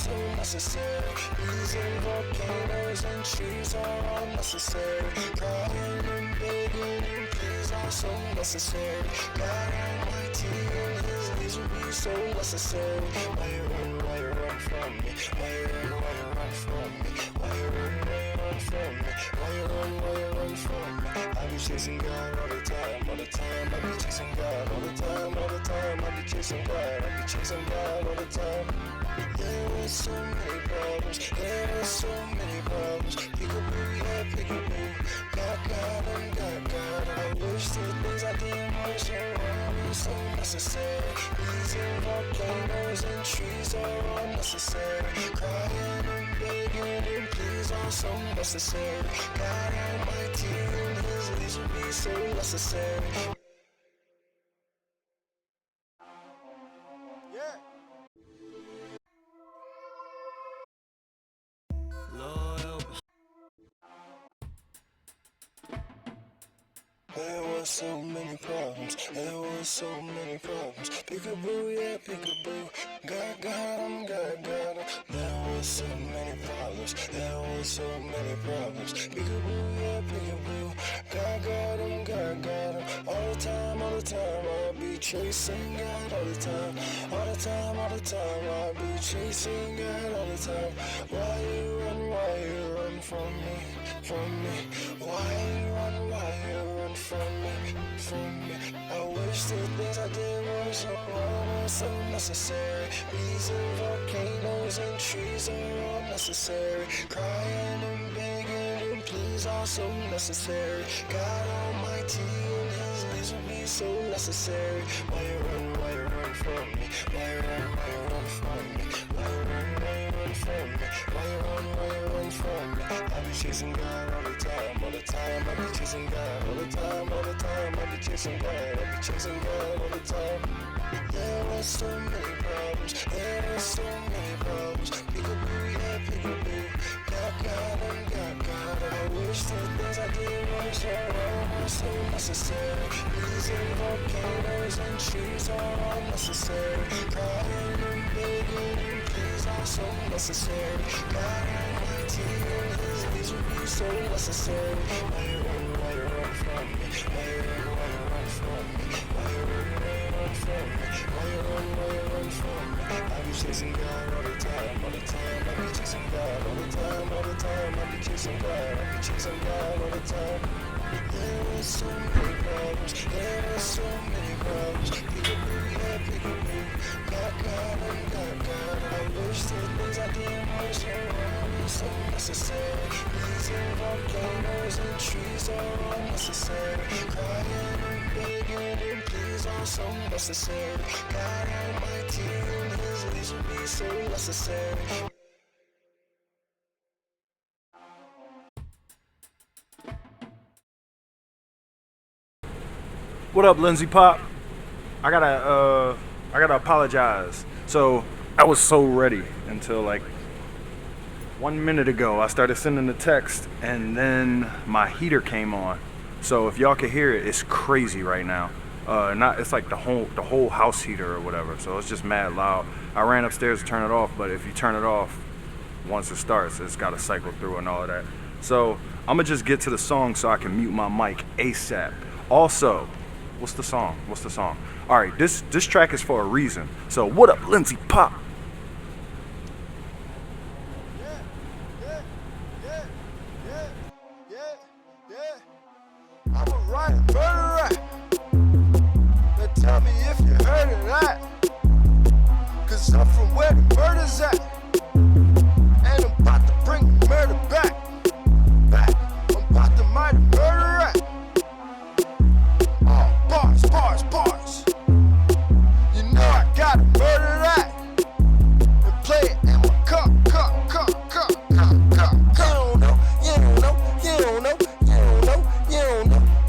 so necessary. Bees and volcanoes and trees are all necessary. Crying and begging and pleas are so necessary. God Almighty and His leaves will be so necessary. Why you run from me? Why you run from me? Why you run from me? Why you run from me? I be chasing God all the time, all the time. I be chasing God all the time, all the time. I be chasing God, I be chasing God all the time. There were so many problems, there were so many problems. Peekaboo, yeah, peekaboo. God, I wish the things I did were so wrong, so necessary. Bees and volcanoes and trees are all necessary. Crying and begging and pleas are so necessary. God Almighty and His leaves will be so necessary. Yeah. There were so many problems, there were so many problems. Peekaboo, yeah, peekaboo. God, I'm God. There were so many problems, there were so many problems. Peekaboo, yeah, peekaboo. God, I'm God. All the time, I'll be chasing God all the time. All the time, I'll be chasing God all the time. Why you run from me? Why you run from me? I wish the things I did were so wrong, so necessary. Bees and volcanoes and trees are all necessary. Crying and begging and pleas are so necessary. God Almighty and His leaves will be so necessary. Why you run from me? Why you run from me? Why you run from me? Why you run from me? I be chasing God all the time, all the time. I be chasing God all the time, all the time. I be chasing God all the time. There were so many problems, there were so many problems. Peekaboo, yeah, peekaboo. God, I'm God. I wish the things I did were so wrong, were so necessary. Bees and volcanoes and trees are all necessary. Crying and begging and pleas are so necessary. God Almighty and His leaves will be so necessary. Why you run from me? Why you run from me? Why you run from me? Why you run from me? I be chasing God all the time, all the time. I be chasing God all the time, all the time. I be chasing God all the time. There were so many problems, there were so many problems. Peekaboo, yeah, peekaboo. God, I'm God. I wish the things I did were so wrong, so necessary. Bees and volcanoes and trees are all necessary. Crying and begging and pleas are so necessary. God Almighty and His leaves will be so necessary. What up, Lindsay Pop? I gotta apologize. So I was so ready until like 1 minute ago. I started sending the text, and then my heater came on. So if y'all can hear it, it's crazy right now. It's like the whole house heater or whatever. So it's just mad loud. I ran upstairs to turn it off, but if you turn it off once it starts, it's gotta cycle through and all of that. So I'm gonna just get to the song so I can mute my mic ASAP. Also, what's the song? All right, this track is for a reason. So what up, Lindsay Pop? I'm a writer, murderer. Now tell me if you heard of that. Cause I'm from where the murder's at. And I'm about to bring the murder back. I'm about to murder murderer. Bars. You know I gotta murder that. And play it in my cup.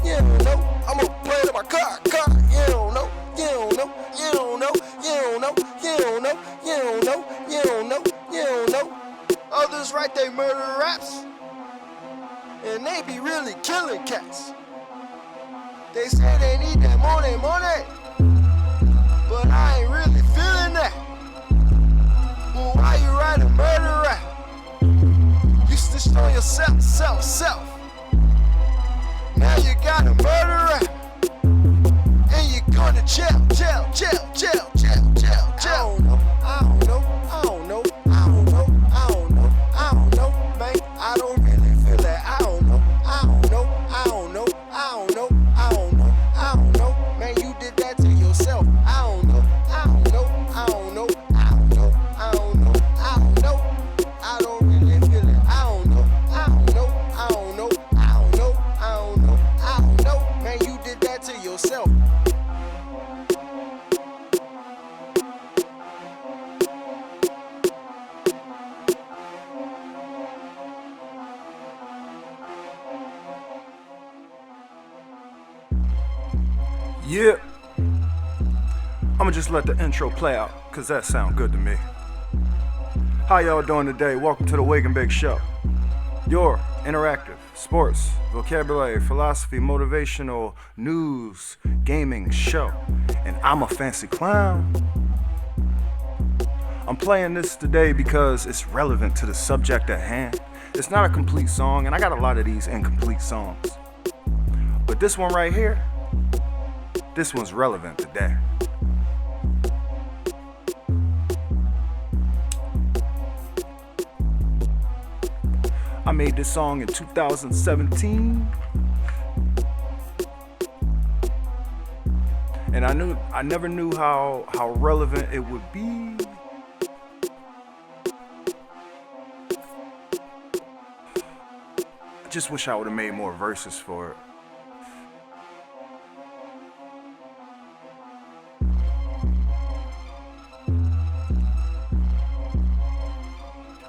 You don't know. I'ma play it in my cup. You don't know. Others write they murder raps, and they be really killing cats. They say they need that money, but I ain't really feeling that. Well, why How you write a murder rap? You snitched on yourself, self. Now you got a murder rap. And you're going to jail. I don't know, man. I don't really feel that. I don't know, man. You did that to yourself. I don't know. I don't really feel it. I don't know. Man, you did that to yourself. Yeah. I'ma just let the intro play out, cause that sound good to me. How y'all doing today? Welcome to the Wake and Bake Show. Your interactive sports, vocabulary, philosophy, motivational, news, gaming show. And I'm a fancy clown. I'm playing this today because it's relevant to the subject at hand. It's not a complete song, and I got a lot of these incomplete songs. But this one right here, this one's relevant today. I made this song in 2017. And I never knew how relevant it would be. I just wish I would have made more verses for it.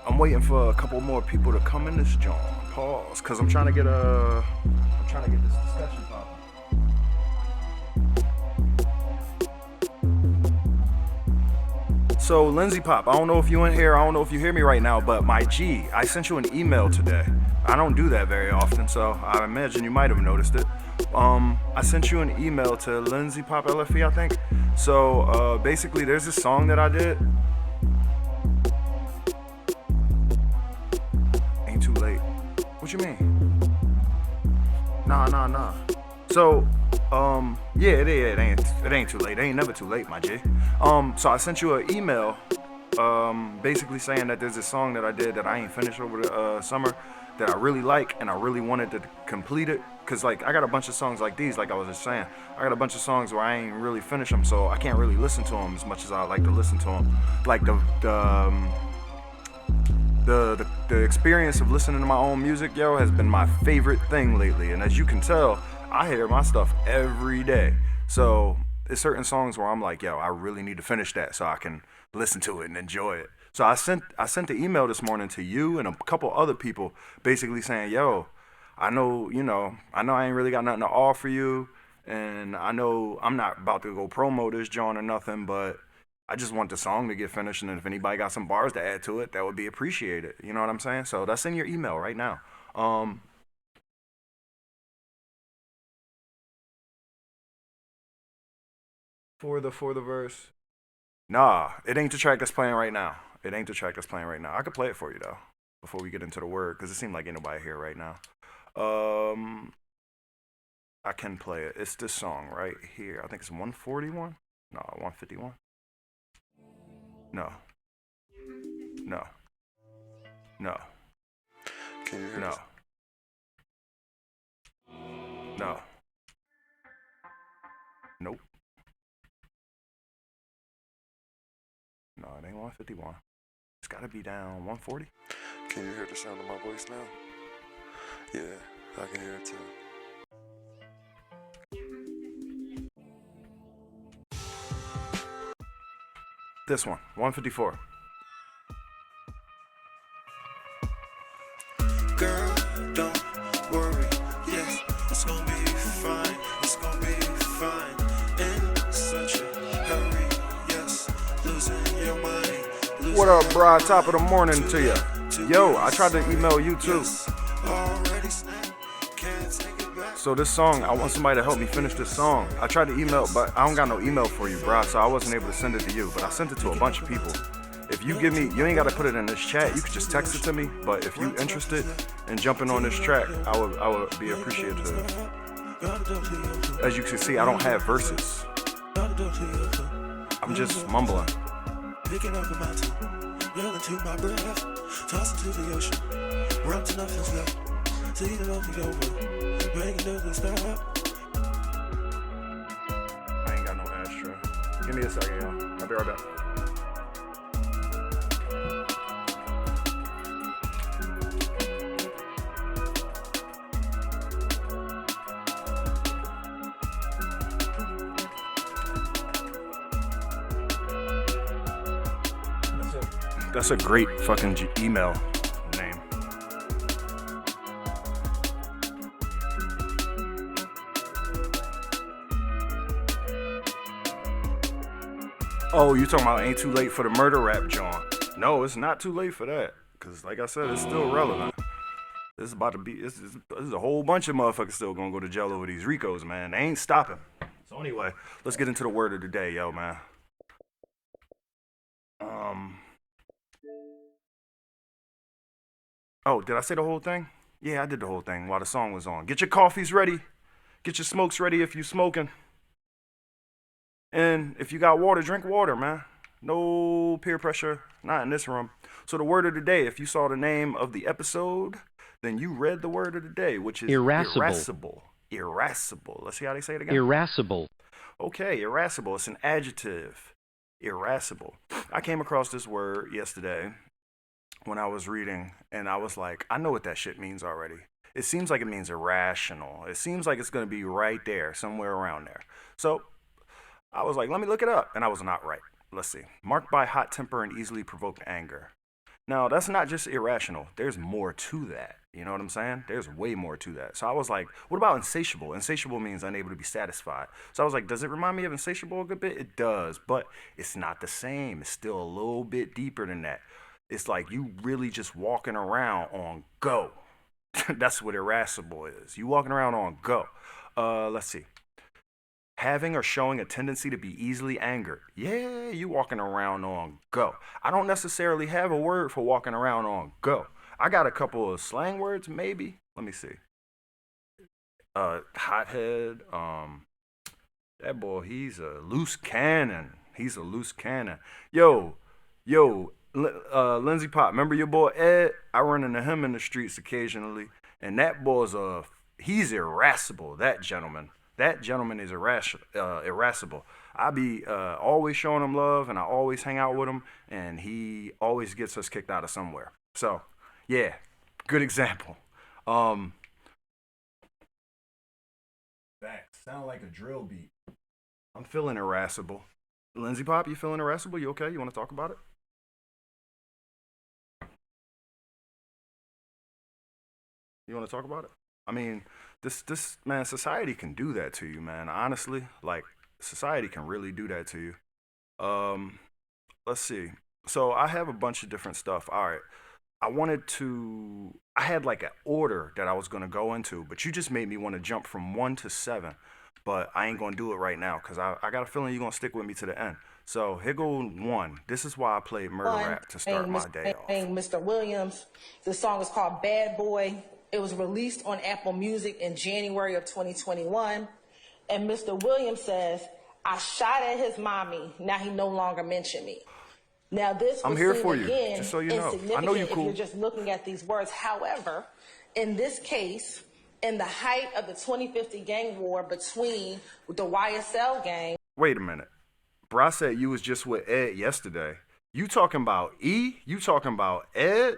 I'm waiting for a couple more people to come in this joint. Pause, cause I'm trying to get this discussion popping. So Lindsay Pop, I don't know if you in here, I don't know if you hear me right now, but my G, I sent you an email today. I don't do that very often, so I imagine you might have noticed it. I sent you an email to Lindsay Pop LFE, I think. So basically, there's this song that I did. Too late. What you mean? Nah. So, yeah, it ain't too late. It ain't never too late, my G. So I sent you an email, basically saying that there's this song that I did that I ain't finished over the summer that I really like, and I really wanted to complete it. Cause like I got a bunch of songs like these, like I was just saying, I got a bunch of songs where I ain't really finished them, so I can't really listen to them as much as I like to listen to them. Like the experience of listening to my own music, yo, has been my favorite thing lately. And as you can tell, I hear my stuff every day. So there's certain songs where I'm like, yo, I really need to finish that so I can listen to it and enjoy it. So I sent the email this morning to you and a couple other people basically saying, yo, I know I ain't really got nothing to offer you, and I know I'm not about to go promo this joint or nothing, but I just want the song to get finished, and if anybody got some bars to add to it, that would be appreciated. You know what I'm saying? So that's in your email right now. For the verse. Nah, it ain't the track that's playing right now. I could play it for you though, before we get into the word, because it seemed like ain't nobody here right now. I can play it. It's this song right here. I think it's 141. No, 151. No. Can you hear No. this? No. Nope. No, it ain't 151. It's gotta be down 140. Can you hear the sound of my voice now? Yeah, I can hear it too. This one, 154. Girl, don't worry, yes, it's gonna be fine, in such a hurry, yes, losing your mind. What up, bro? Top of the morning to you. Yo, I tried to email you too. So this song, I want somebody to help me finish this song. I tried to email, but I don't got no email for you, bro, so I wasn't able to send it to you, but I sent it to a bunch of people. If you give me, you ain't gotta put it in this chat. You could just text it to me. But if you interested in jumping on this track, I would be appreciative. As you can see, I don't have verses. I'm just mumbling. Picking up a mountain, yelling to my breath, tossing to the ocean, run to nothing's left, see the nothing over, making nothing stop. I ain't got no ashtray. Give me a second, y'all. I'll be right back. That's a great fucking email name. Oh, you talking about ain't too late for the murder rap, John? No, it's not too late for that. Cause like I said, it's still relevant. This is about to be. This is a whole bunch of motherfuckers still gonna go to jail over these Ricos, man. They ain't stopping. So anyway, let's get into the word of the day, yo, man. Oh, did I say the whole thing? Yeah, I did the whole thing while the song was on. Get your coffees ready. Get your smokes ready if you smoking. And if you got water, drink water, man. No peer pressure, not in this room. So the word of the day, if you saw the name of the episode, then you read the word of the day, which is irascible. Irascible. Irascible. Let's see how they say it again. Irascible. Okay, irascible. It's an adjective. Irascible. I came across this word yesterday when I was reading, and I was like, I know what that shit means already. It seems like it means irrational. It seems like it's going to be right there, somewhere around there. So I was like, let me look it up, and I was not right. Let's see. Marked by hot temper and easily provoked anger. Now, that's not just irrational. There's more to that. You know what I'm saying? There's way more to that. So I was like, what about insatiable? Insatiable means unable to be satisfied. So I was like, does it remind me of insatiable a good bit? It does, but it's not the same. It's still a little bit deeper than that. It's like you really just walking around on go. That's what irascible is. You walking around on go. Let's see. Having or showing a tendency to be easily angered. Yeah, you walking around on go. I don't necessarily have a word for walking around on go. I got a couple of slang words, maybe. Let me see. Hothead. That boy, he's a loose cannon. He's a loose cannon. Yo, Lindsay Pop, remember your boy Ed? I run into him in the streets occasionally, and that boy's he's irascible. That gentleman is irascible. I be always showing him love, and I always hang out with him, and he always gets us kicked out of somewhere. So, yeah, good example. That sound like a drill beat. I'm feeling irascible. Lindsay Pop, you feeling irascible? You okay? You want to talk about it? You want to talk about it? I mean, this man, society can do that to you, man. Honestly, like society can really do that to you. Let's see. So I have a bunch of different stuff. All right. I had like an order that I was gonna go into, but you just made me want to jump from 1 to 7. But I ain't gonna do it right now because I got a feeling you're gonna stick with me to the end. So here go 1. This is why I played murder rap to start my day off. Mr. Williams. The song is called Bad Boy. It was released on Apple Music in January of 2021. And Mr. Williams says, I shot at his mommy. Now he no longer mentioned me. Now this I'm here for you, just so you know. I know you cool. If you're just looking at these words. However, in this case, in the height of the 2050 gang war between the YSL gang. Wait a minute. Bro, I said you was just with Ed yesterday. You talking about E? You talking about Ed?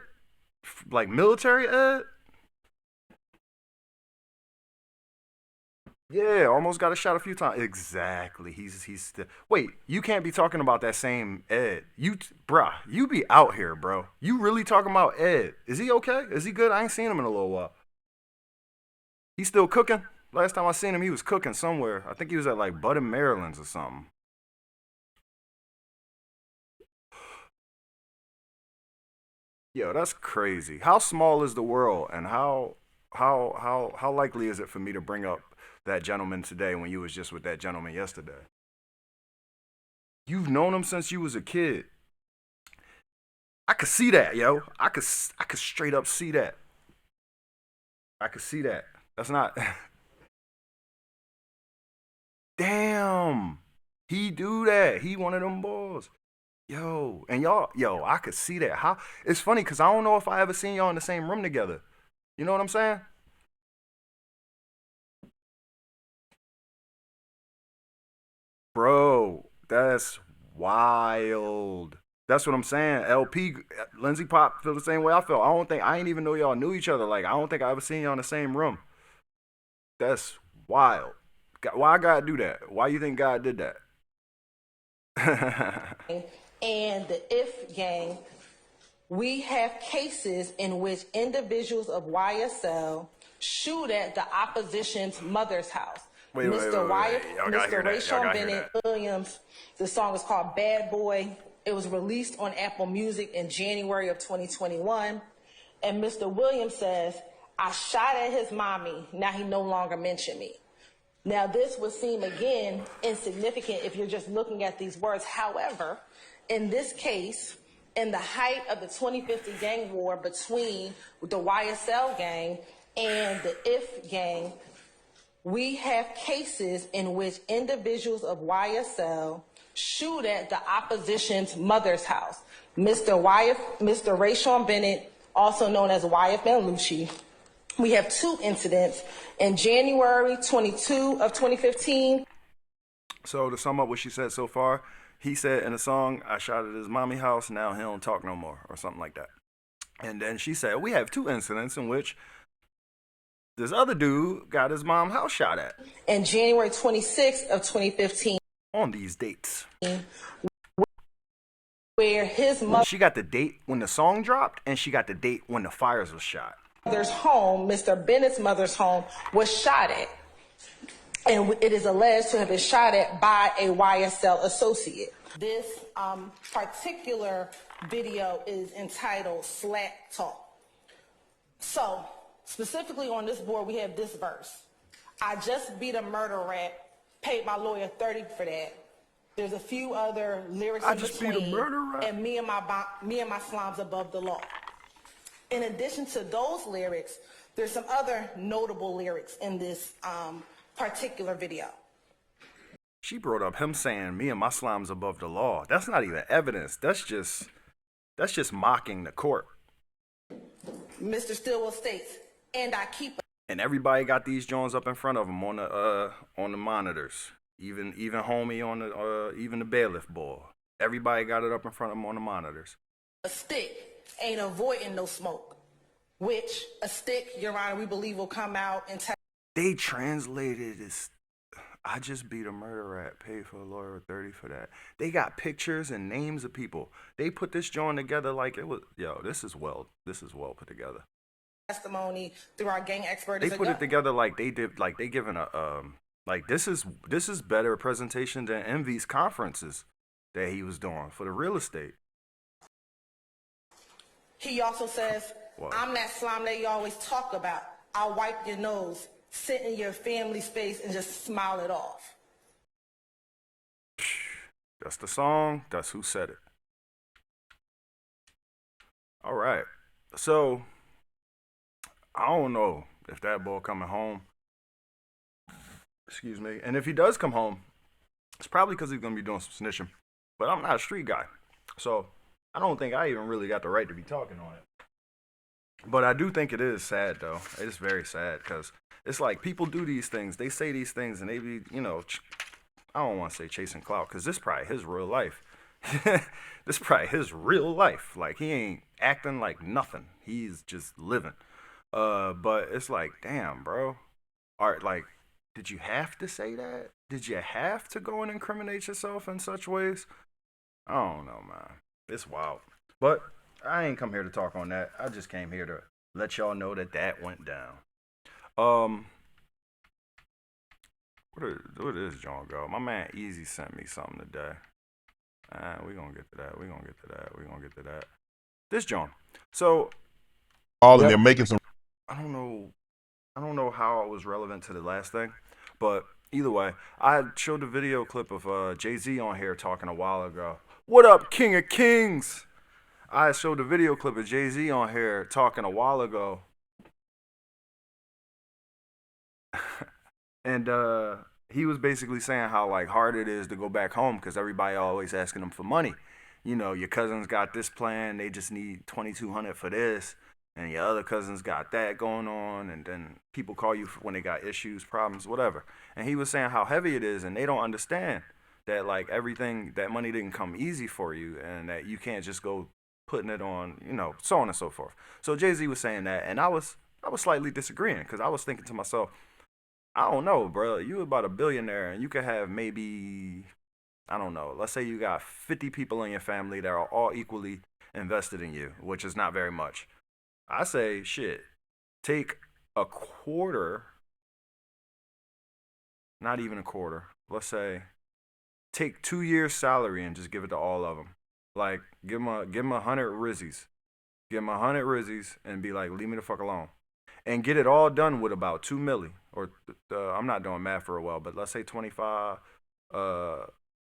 Like military Ed? Yeah, almost got a shot a few times. Exactly. He's still. Wait, you can't be talking about that same Ed. Bruh, you be out here, bro. You really talking about Ed? Is he okay? Is he good? I ain't seen him in a little while. He's still cooking. Last time I seen him, he was cooking somewhere. I think he was at like Bud and Maryland's or something. Yo, that's crazy. How small is the world, and how likely is it for me to bring up that gentleman today when you was just with that gentleman yesterday? You've known him since you was a kid. I could see that, yo. I could straight up see that. I could see that. That's not. Damn. He do that. He one of them boys. Yo, and y'all, yo, I could see that. How it's funny because I don't know if I ever seen y'all in the same room together. You know what I'm saying? Bro, that's wild. That's what I'm saying. LP, Lindsay Pop feel the same way I felt. I ain't even know y'all knew each other. Like, I don't think I ever seen y'all in the same room. That's wild. Why God do that? Why you think God did that? And the If Gang, we have cases in which individuals of YSL shoot at the opposition's mother's house. Mr. Wyatt, Mr. Rayshon Bennett Williams, the song is called Bad Boy. It was released on Apple Music in January of 2021. And Mr. Williams says, I shot at his mommy, now he no longer mentioned me. Now this would seem again insignificant if you're just looking at these words. However, in this case, in the height of the 2050 gang war between the YSL gang and the If gang, we have cases in which individuals of YSL shoot at the opposition's mother's house. Mr. Rayshon Bennett, also known as Wyatt Manlucci. We have 2 incidents in January 22 of 2015. So to sum up what she said so far, he said in a song, I shot at his mommy house, now he don't talk no more, or something like that. And then she said, we have 2 incidents in which this other dude got his mom house shot at. And January 26th of 2015. On these dates. Where his mother... She got the date when the song dropped, and she got the date when the fires was shot. Mother's home, Mr. Bennett's mother's home, was shot at. And it is alleged to have been shot at by a YSL associate. This particular video is entitled Slat Talk. So, specifically on this board, we have this verse. I just beat a murder rap, paid my lawyer $30 for that. There's a few other lyrics in between. Beat a murder rap. And me and my slimes above the law. In addition to those lyrics, there's some other notable lyrics in this particular video. She brought up him saying, me and my slime's above the law. That's not even evidence. That's just mocking the court. Mr. Stillwell states, and I keep... And everybody got these Jones up in front of them on the monitors. Even homie on the even the bailiff boy. Everybody got it up in front of them on the monitors. A stick ain't avoiding no smoke, which a stick, Your Honor, we believe will come out and they translated as, I just beat a murder rap, paid for a lawyer $30 for that. They got pictures and names of people. They put this joint together like it was, yo, this is well put together. Testimony through our gang expert. They put it together like they did, like they given a like this is better presentation than Envy's conferences that he was doing for the real estate. He also says, what? I'm that slime that you always talk about. I'll wipe your nose, sit in your family's face, and just smile it off. That's the song. That's who said it. All right. So, I don't know if that boy coming home. Excuse me. And if he does come home, it's probably because he's going to be doing some snitching. But I'm not a street guy. So, I don't think I even really got the right to be talking on it. But I do think it is sad, though. It's very sad because it's like people do these things. They say these things and they be, you know, I don't want to say chasing clout because this is probably his real life. This is probably his real life. Like, he ain't acting like nothing. He's just living. But it's like, damn, bro. All right, like, did you have to say that? Did you have to go and incriminate yourself in such ways? I don't know, man. It's wild. But I ain't come here to talk on that. I just came here to let y'all know that that went down. Where does John go? My man Easy sent me something today. We gonna get to that. This John. So all and they're making some. I don't know how it was relevant to the last thing, but either way, I showed the video clip of Jay-Z on here talking a while ago. What up, King of Kings? I showed a video clip of Jay-Z on here talking a while ago. And he was basically saying how like hard it is to go back home because everybody always asking him for money. You know, your cousins got this plan, they just need 2,200 for this, and your other cousins got that going on, and then people call you when they got issues, problems, whatever. And he was saying how heavy it is, and they don't understand that like everything, that money didn't come easy for you, and that you can't just go putting it on, you know, so on and so forth. So Jay-Z was saying that, and I was slightly disagreeing because I was thinking to myself, I don't know, bro. You about a billionaire, and you could have maybe, I don't know. Let's say you got 50 people in your family that are all equally invested in you, which is not very much. I say, shit, take a quarter, not even a quarter. Let's say, take 2 years' salary and just give it to all of them. Like, give them 100 rizzies. Give them 100 rizzies and be like, leave me the fuck alone. And get it all done with about 2 milli. Or I'm not doing math real well, but let's say 25,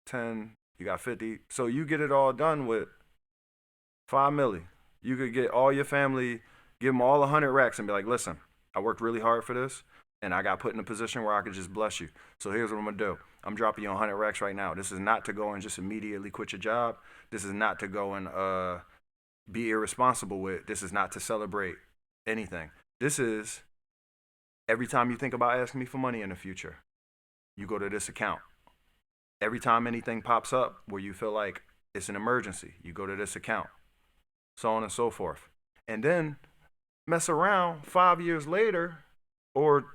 10, you got 50. So you get it all done with 5 milli. You could get all your family, give them all 100 racks and be like, listen, I worked really hard for this and I got put in a position where I could just bless you. So here's what I'm gonna do. I'm dropping you 100 racks right now. This is not to go and just immediately quit your job. This is not to go and be irresponsible with. This is not to celebrate anything. This is every time you think about asking me for money in the future, you go to this account. Every time anything pops up where you feel like it's an emergency, you go to this account, so on and so forth. And then mess around 5 years later, or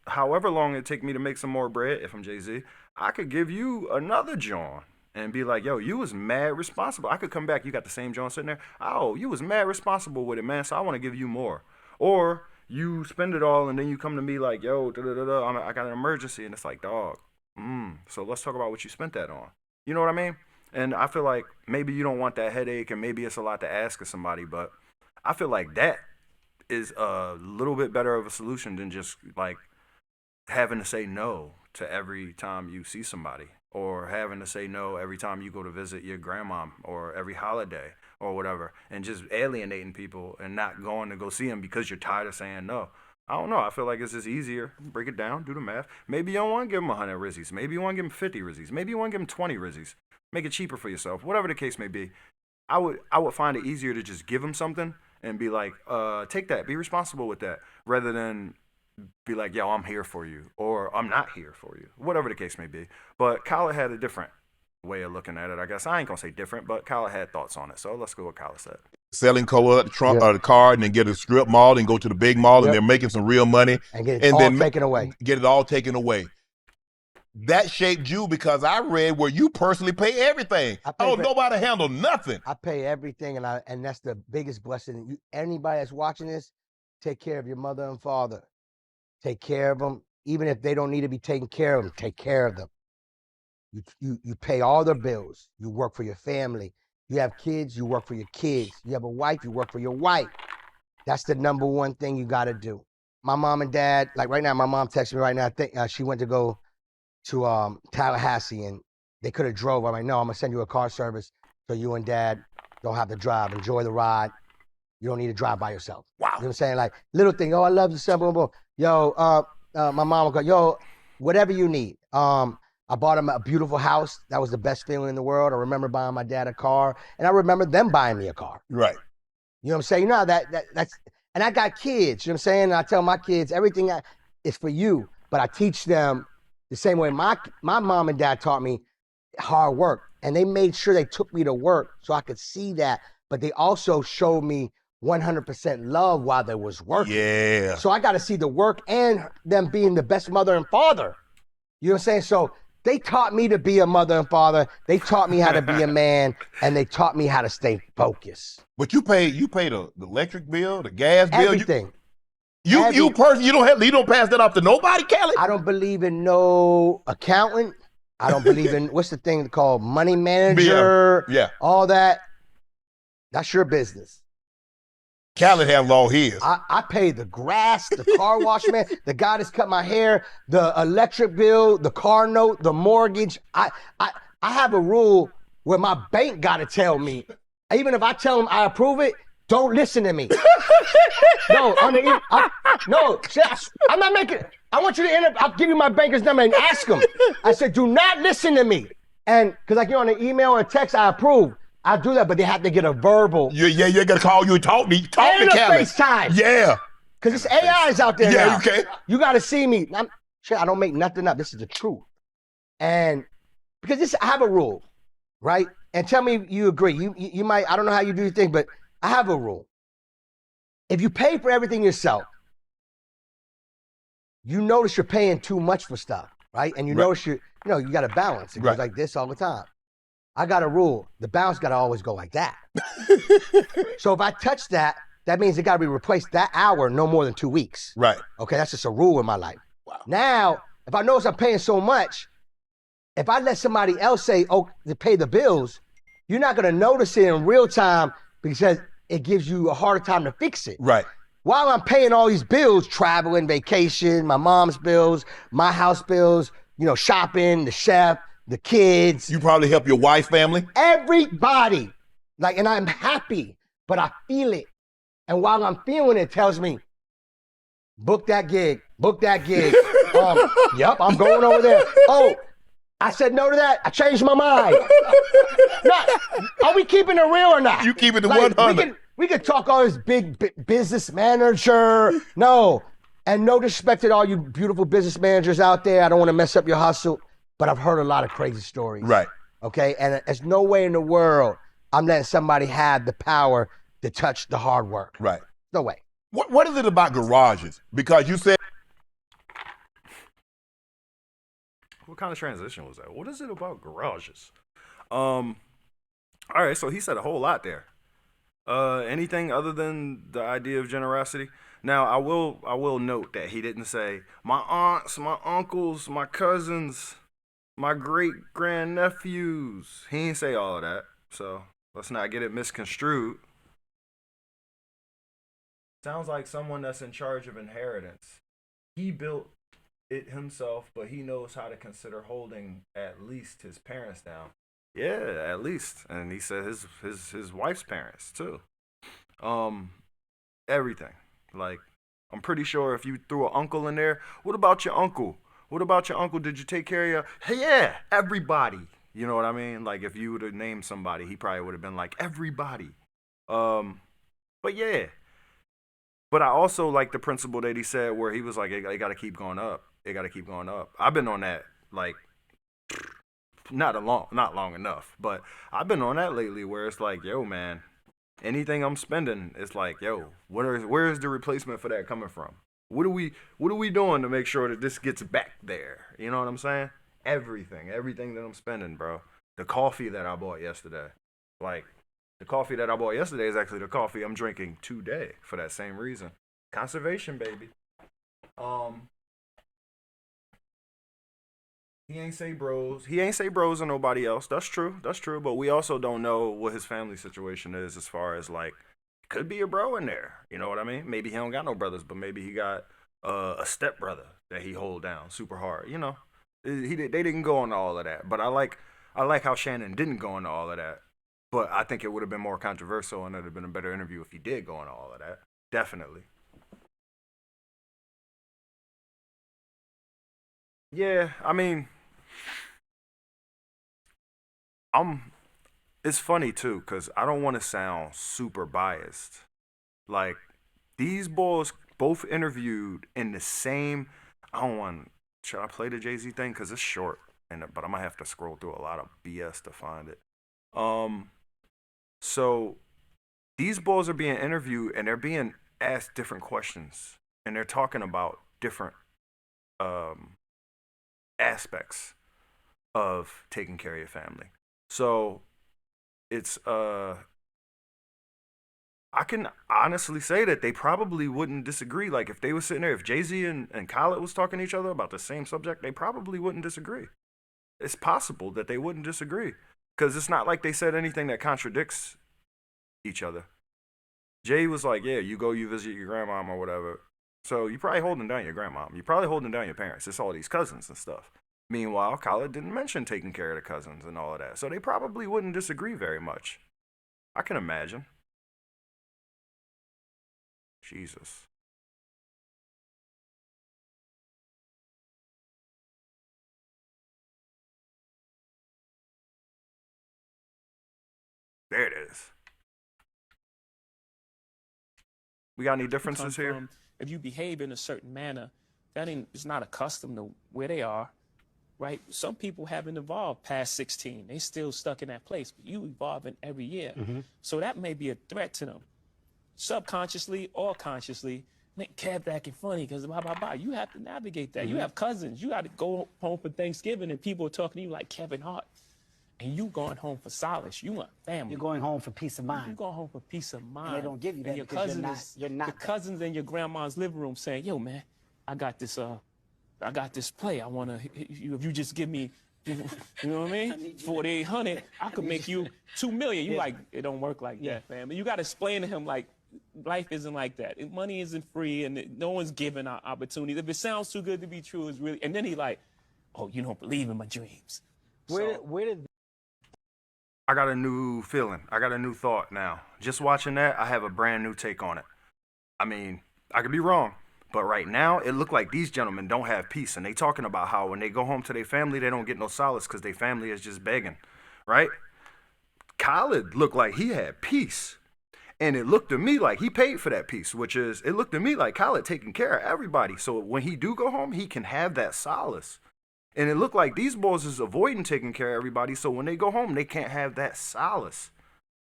however long it take me to make some more bread, if I'm Jay-Z, I could give you another John and be like, yo, you was mad responsible. I could come back, you got the same John sitting there. Oh, you was mad responsible with it, man, so I want to give you more. Or you spend it all and then you come to me like, yo, I got an emergency. And it's like, dog, so let's talk about what you spent that on. You know what I mean? And I feel like maybe you don't want that headache and maybe it's a lot to ask of somebody, but I feel like that is a little bit better of a solution than just like having to say no to every time you see somebody, or having to say no every time you go to visit your grandma, or every holiday or whatever, and just alienating people and not going to go see them because you're tired of saying no. I don't know. I feel like it's just easier. Break it down, do the math. Maybe you don't want to give them 100 rizzies. Maybe you want to give them 50 rizzies. Maybe you want to give them 20 rizzies. Make it cheaper for yourself. Whatever the case may be. I would find it easier to just give them something and be like, take that, be responsible with that, rather than be like, yo, I'm here for you, or I'm not here for you, whatever the case may be. But Khaled had a different way of looking at it, I guess. I ain't gonna say different, but Khaled had thoughts on it. So let's go with what Khaled said. Selling color at the trunk the car, and then get a strip mall and go to the big mall, and they're making some real money, and get it all taken away. Get it all taken away. That shaped you because I read where you personally pay everything. Nobody handle nothing. I pay everything, and that's the biggest blessing. Anybody that's watching this, take care of your mother and father. Take care of them, even if they don't need to be taken care of them. Take care of them. You pay all their bills. You work for your family. You have kids. You work for your kids. You have a wife. You work for your wife. That's the number one thing you got to do. My mom and dad, like right now, my mom texted me right now. I think she went to go to Tallahassee, and they could have drove. I'm like, no, I'm gonna send you a car service so you and dad don't have to drive. Enjoy the ride. You don't need to drive by yourself. Wow. You know what I'm saying? Like little thing. Oh, I love you, son. Boom, boom. Yo, my mom will go, yo, whatever you need. I bought him a beautiful house. That was the best feeling in the world. I remember buying my dad a car, and I remember them buying me a car. Right. You know what I'm saying? You know, that's, and I got kids, you know what I'm saying? And I tell my kids, everything is for you, but I teach them the same way my mom and dad taught me hard work, and they made sure they took me to work so I could see that, but they also showed me 100% love while they was working. Yeah. So I got to see the work and them being the best mother and father. You know what I'm saying? So they taught me to be a mother and father. They taught me how to be a man, and they taught me how to stay focused. But you pay the electric bill, the gas bill, everything. You don't pass that off to nobody, Kelly. I don't believe in no accountant. I don't believe in what's the thing called money manager. Yeah. All that. That's your business. Khaled handles all his. I pay the grass, the car wash man, the guy that's cut my hair, the electric bill, the car note, the mortgage. I have a rule where my bank got to tell me Even if I tell them I approve it, don't listen to me. No, I'm not making. I want you to enter. I'll give you my banker's number and ask them. I said, do not listen to me. And because like you're on an email or text, I approve. I do that, but they have to get a verbal. Yeah, you gotta call you and talk to and a Kelly. FaceTime. Yeah. Because it's AIs out there now. Yeah, you can. You got to see me. I don't make nothing up. This is the truth. And because I have a rule, right? And tell me if you agree. You might, I don't know how you do your thing, but I have a rule. If you pay for everything yourself, you notice you're paying too much for stuff, right? And you notice you got to balance. It goes like this all the time. I got a rule. The balance got to always go like that. So if I touch that, that means it got to be replaced that hour no more than 2 weeks. Right. Okay, that's just a rule in my life. Wow. Now, if I notice I'm paying so much, if I let somebody else say, oh, to pay the bills, you're not going to notice it in real time because it gives you a harder time to fix it. Right. While I'm paying all these bills, traveling, vacation, my mom's bills, my house bills, shopping, the chef, the kids. You probably help your wife's family? Everybody. And I'm happy, but I feel it. And while I'm feeling it, tells me, book that gig. Yep, I'm going over there. Oh, I said no to that. I changed my mind. Are we keeping it real or not? You keep it to 100. We could talk all this big business manager. No. And no disrespect to all you beautiful business managers out there. I don't want to mess up your hustle, but I've heard a lot of crazy stories. Right. Okay. And there's no way in the world I'm letting somebody have the power to touch the hard work. Right. No way. What is it about garages? Because you said. What kind of transition was that? What is it about garages? All right, so he said a whole lot there. Anything other than the idea of generosity? Now, I will note that he didn't say my aunts, my uncles, my cousins, my great grandnephews. He didn't say all of that, so let's not get it misconstrued. Sounds like someone that's in charge of inheritance. He built it himself, but he knows how to consider holding at least his parents down. Yeah, at least. And he said his wife's parents too. Everything. I'm pretty sure if you threw an uncle in there, what about your uncle? What about your uncle? Did you take care of your? Hey, yeah, everybody. You know what I mean? If you would have named somebody, he probably would have been like everybody. But yeah. But I also like the principle that he said where he was like, it got to keep going up. It got to keep going up. I've been on that not long enough, but I've been on that lately where it's like, yo, man, anything I'm spending, it's like, yo, where is the replacement for that coming from? What are we doing to make sure that this gets back there? You know what I'm saying? Everything that I'm spending, bro. The coffee that I bought yesterday, the coffee that I bought yesterday is actually the coffee I'm drinking today for that same reason. Conservation, baby. He ain't say bros. He ain't say bros or nobody else. That's true. But we also don't know what his family situation is as far as could be a bro in there. You know what I mean? Maybe he don't got no brothers, but maybe he got a step brother that he hold down super hard. They didn't go into all of that. But I like how Shannon didn't go into all of that. But I think it would have been more controversial and it would have been a better interview if he did go into all of that. Definitely. Yeah, I mean, it's funny too, because I don't want to sound super biased. These boys both interviewed in the same, should I play the Jay-Z thing? Because it's short, but I'm going to have to scroll through a lot of BS to find it. So these boys are being interviewed and they're being asked different questions and they're talking about different aspects of taking care of your family. So it's I can honestly say that they probably wouldn't disagree. If they were sitting there, if Jay-Z and Khaled was talking to each other about the same subject, they probably wouldn't disagree. It's possible that they wouldn't disagree. Because it's not like they said anything that contradicts each other. Jay was like, yeah, you visit your grandmom or whatever. So you're probably holding down your grandmom. You're probably holding down your parents. It's all these cousins and stuff. Meanwhile, Khaled didn't mention taking care of the cousins and all of that. So they probably wouldn't disagree very much. I can imagine. Jesus. There it is. We got any differences here? If you behave in a certain manner, that is not accustomed to where they are, right? Some people haven't evolved past 16. They still stuck in that place, but you evolving every year. So that may be a threat to them. Subconsciously or consciously, make Kev acting funny because blah, blah, blah. You have to navigate that. You have cousins. You got to go home for Thanksgiving and people are talking to you like Kevin Hart. And you going home for solace. You want family. You're going home for peace of mind. You're going home for peace of mind. And they don't give you that and your because cousins, you're not your cousins in your grandma's living room saying, yo, man, I got this play. I want to, if you just give me, you know what I mean? 4,800, I could make you 2 million. You like, it don't work like that, fam. But you got to explain to him, like, life isn't like that. Money isn't free, and no one's giving out opportunities. If it sounds too good to be true, it's really, and then he like, oh, you don't believe in my dreams. Where did I got a new feeling. I got a new thought now. Just watching that, I have a brand new take on it. I mean, I could be wrong, but right now, it looked like these gentlemen don't have peace. And they talking about how when they go home to their family, they don't get no solace because their family is just begging, right? Khaled looked like he had peace. And it looked to me like he paid for that peace, which is, it looked to me like Khaled taking care of everybody. So when he do go home, he can have that solace. And it looked like these boys is avoiding taking care of everybody, so when they go home, they can't have that solace.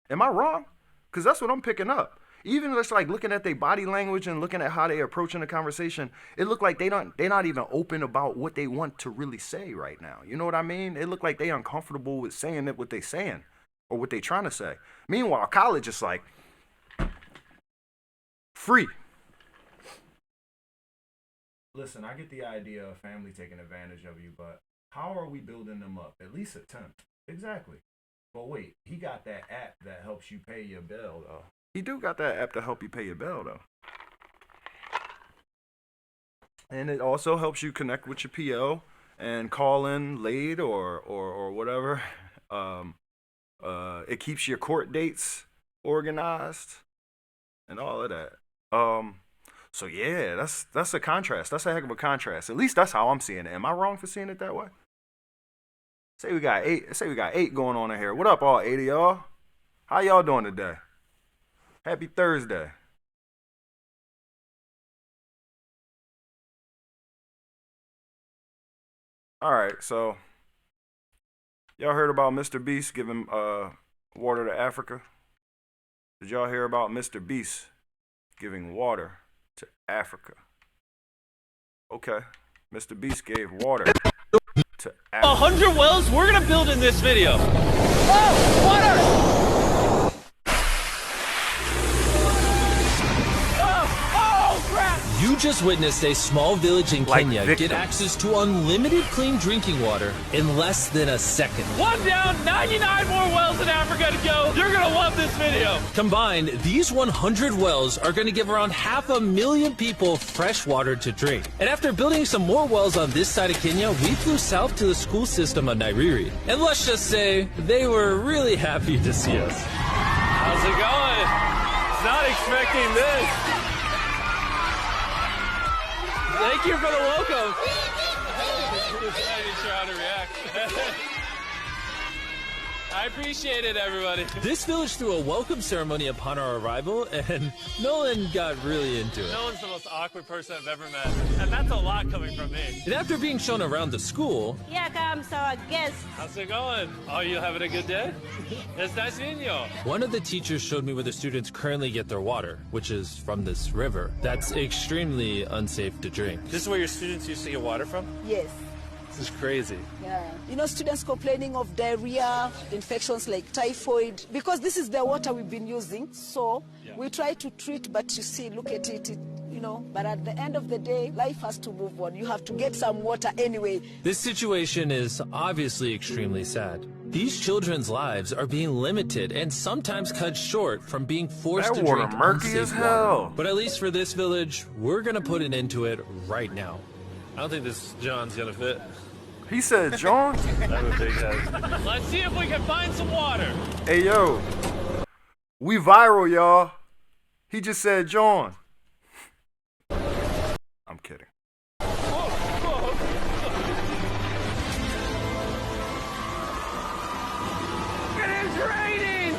Am I wrong? Because that's what I'm picking up. Even just like looking at their body language and looking at how they approaching the conversation, it looked like they're not even open about what they want to really say right now. You know what I mean? It looked like they uncomfortable with saying what they saying or what they trying to say. Meanwhile, Khaled just like, free. Listen, I get the idea of family taking advantage of you, but how are we building them up? At least attempt. Exactly. But wait, he got that app that helps you pay your bill, though. He do got that app to help you pay your bill, though. And it also helps you connect with your PO and call in late or whatever. It keeps your court dates organized and all of that. So yeah, that's a contrast. That's a heck of a contrast. At least that's how I'm seeing it. Am I wrong for seeing it that way? Say we got 8 going on in here. What up, all 8 of y'all? How y'all doing today? Happy Thursday. All right, so y'all heard about Mr. Beast giving water to Africa? Did y'all hear about Mr. Beast giving water to Africa? Okay, Mr. Beast gave water to Africa. 100 wells we're gonna build in this video. Oh, water! You just witnessed a small village in Kenya get access to unlimited clean drinking water in less than a second. 1 down, 99 more wells in Africa to go. You're gonna love this video. Combined, these 100 wells are gonna give around 500,000 people fresh water to drink. And after building some more wells on this side of Kenya, we flew south to the school system of Nairiri. And let's just say, they were really happy to see us. How's it going? Not expecting this. Thank you for the welcome. I'm not sure how to react. I appreciate it, everybody. This village threw a welcome ceremony upon our arrival, and Nolan got really into it. Nolan's the most awkward person I've ever met, and that's a lot coming from me. And after being shown around the school... Here comes our guest. How's it going? Oh, you having a good day? It's nice meeting you. One of the teachers showed me where the students currently get their water, which is from this river. That's extremely unsafe to drink. This is where your students used to get water from? Yes. This is crazy. Yeah. You know, students complaining of diarrhea, infections like typhoid, because this is the water we've been using. So we try to treat, but you see, look at it, you know, but at the end of the day, life has to move on. You have to get some water anyway. This situation is obviously extremely sad. These children's lives are being limited and sometimes cut short from being forced to drink unsafe water. But at least for this village, we're gonna put an end to it right now. I don't think this John's gonna fit. He said, John? I'm a big head. Let's see if we can find some water. Hey, yo. We viral, y'all. He just said join. I'm kidding. It is raining!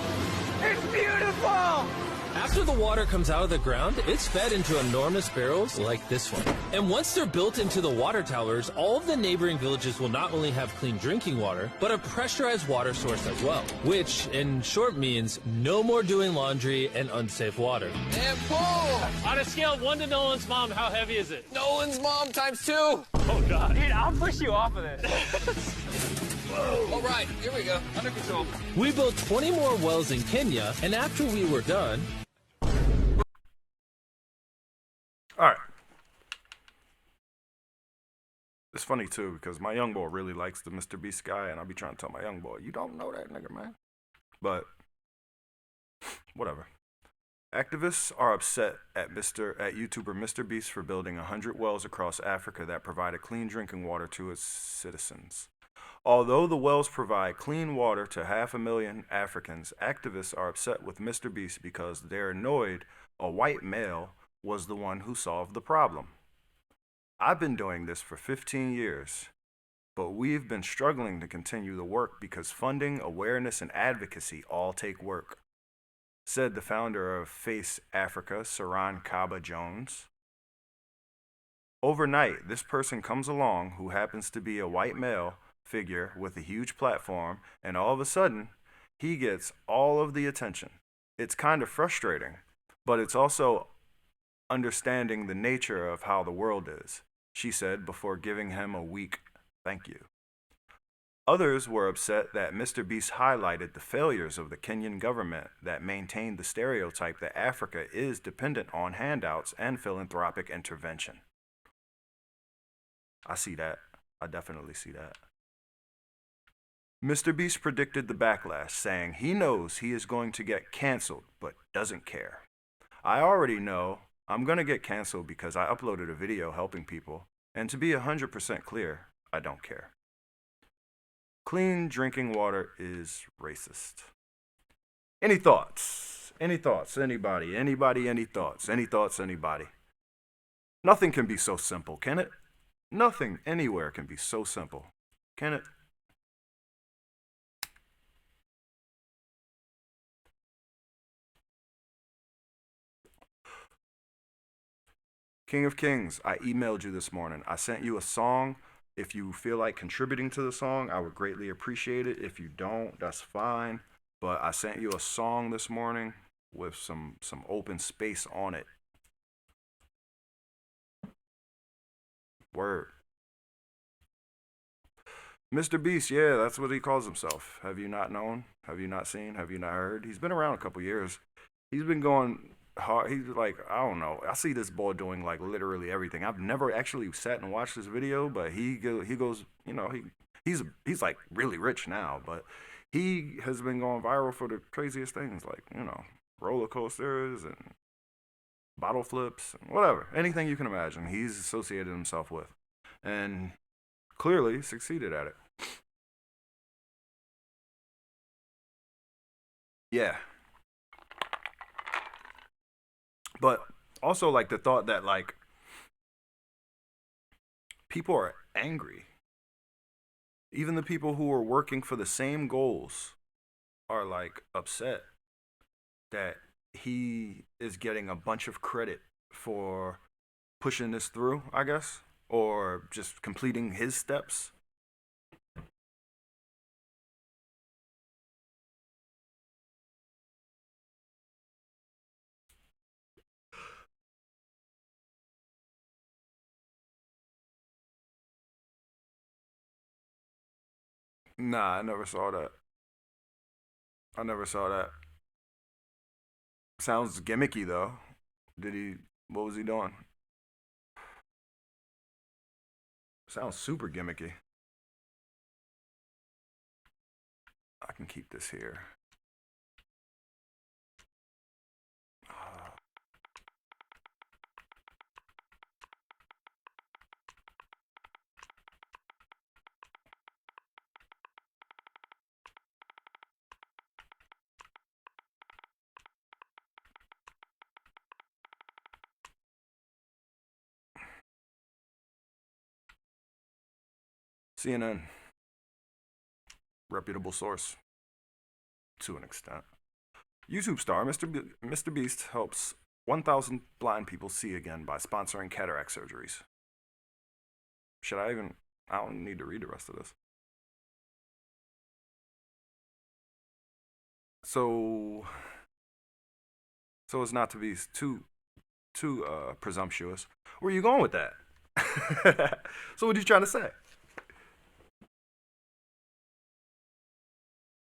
It's beautiful! After the water comes out of the ground, it's fed into enormous barrels like this one. And once they're built into the water towers, all of the neighboring villages will not only have clean drinking water, but a pressurized water source as well. Which, in short, means no more doing laundry and unsafe water. And pull! On a scale of 1 to Nolan's mom, how heavy is it? Nolan's mom times 2. Oh, God. Dude, I'll push you off of this. All right, here we go. Under control. We built 20 more wells in Kenya, and after we were done... All right. It's funny too because my young boy really likes the Mr. Beast guy, and I'll be trying to tell my young boy, you don't know that nigga, man. But whatever. Activists are upset at YouTuber Mr. Beast for building 100 wells across Africa that provided clean drinking water to its citizens. Although the wells provide clean water to 500,000 Africans, activists are upset with Mr. Beast because they're annoyed a white male was the one who solved the problem. I've been doing this for 15 years, but we've been struggling to continue the work because funding, awareness, and advocacy all take work, said the founder of Face Africa, Saran Kaba Jones. Overnight, this person comes along who happens to be a white male figure with a huge platform, and all of a sudden, he gets all of the attention. It's kind of frustrating, but it's also understanding the nature of how the world is, she said before giving him a weak thank you. Others were upset that Mr. Beast highlighted the failures of the Kenyan government that maintained the stereotype that Africa is dependent on handouts and philanthropic intervention. I see that. I definitely see that. Mr. Beast predicted the backlash, saying he knows he is going to get canceled, but doesn't care. I already know I'm going to get canceled because I uploaded a video helping people, and to be 100% clear, I don't care. Clean drinking water is racist. Any thoughts? Any thoughts? Anybody? Anybody? Any thoughts? Any thoughts? Anybody? Nothing can be so simple, can it? Nothing anywhere can be so simple, can it? King of Kings, I emailed you this morning. I sent you a song. If you feel like contributing to the song, I would greatly appreciate it. If you don't, that's fine. But I sent you a song this morning with some open space on it. Word. Mr. Beast, yeah, that's what he calls himself. Have you not known? Have you not seen? Have you not heard? He's been around a couple years. He's been going hard. He's like, I don't know. I see this boy doing like literally everything. I've never actually sat and watched this video, but he goes, you know, he's like really rich now, but he has been going viral for the craziest things, like, you know, roller coasters and bottle flips and whatever, anything you can imagine. He's associated himself with, and clearly succeeded at it. Yeah. But also, like, the thought that, like, people are angry. Even the people who are working for the same goals are, like, upset that he is getting a bunch of credit for pushing this through, I guess, or just completing his steps. Nah, I never saw that. I never saw that. Sounds gimmicky though. What was he doing? Sounds super gimmicky. I can keep this here. CNN. Reputable source. To an extent. YouTube star Mr. Beast helps 1,000 blind people see again by sponsoring cataract surgeries. I don't need to read the rest of this. So as not to be too presumptuous, where are you going with that? So what are you trying to say?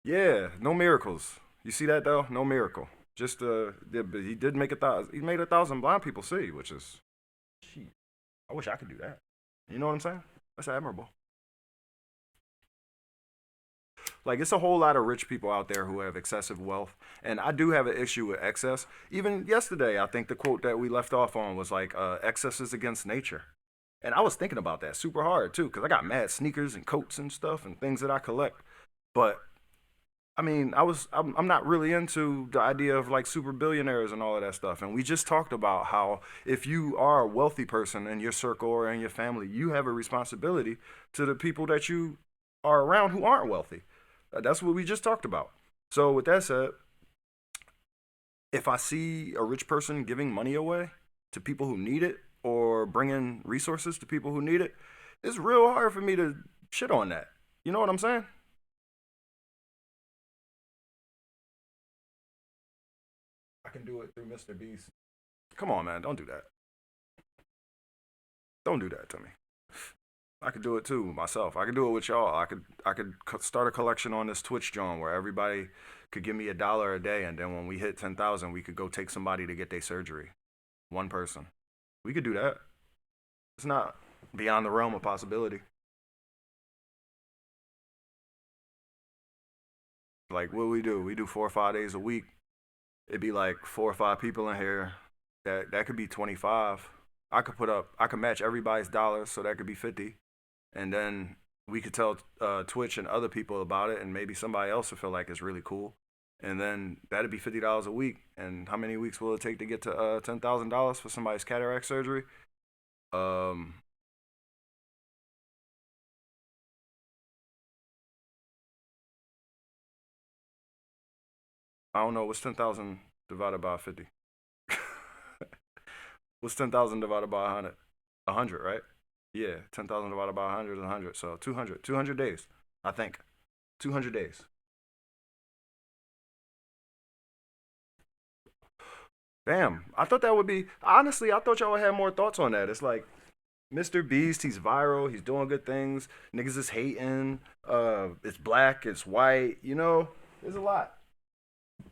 Yeah, no miracles. You see that though? No miracle. Just he did make 1,000. He made 1,000 blind people see, which is, gee, I wish I could do that. You know what I'm saying? That's admirable. Like, it's a whole lot of rich people out there who have excessive wealth, and I do have an issue with excess. Even yesterday, I think the quote that we left off on was like, excess is against nature. And I was thinking about that super hard too, because I got mad sneakers and coats and stuff and things that I collect. But I mean, I'm not really into the idea of like super billionaires and all of that stuff. And we just talked about how if you are a wealthy person in your circle or in your family, you have a responsibility to the people that you are around who aren't wealthy. That's what we just talked about. So with that said, if I see a rich person giving money away to people who need it or bringing resources to people who need it, it's real hard for me to shit on that. You know what I'm saying? I can do it through Mr. Beast. Come on, man. Don't do that. Don't do that to me. I could do it too myself. I could do it with y'all. I could start a collection on this Twitch joint where everybody could give me $1 a day, and then when we hit 10,000, we could go take somebody to get their surgery. One person. We could do that. It's not beyond the realm of possibility. Like, what we do? We do 4 or 5 days a week. It'd be like 4 or 5 people in here. That could be 25. I could match everybody's dollars, so that could be 50. And then we could tell Twitch and other people about it, and maybe somebody else will feel like it's really cool. And then that'd be $50 a week. And how many weeks will it take to get to $10,000 for somebody's cataract surgery? I don't know. What's 10,000 divided by 50? What's 10,000 divided by 100? 100, right? Yeah, 10,000 divided by 100 is 100. So 200 days, I think. 200 days. Damn, I thought that would be, honestly, I thought y'all would have more thoughts on that. It's like, Mr. Beast, he's viral, he's doing good things. Niggas is hating. It's black, it's white, you know? There's a lot.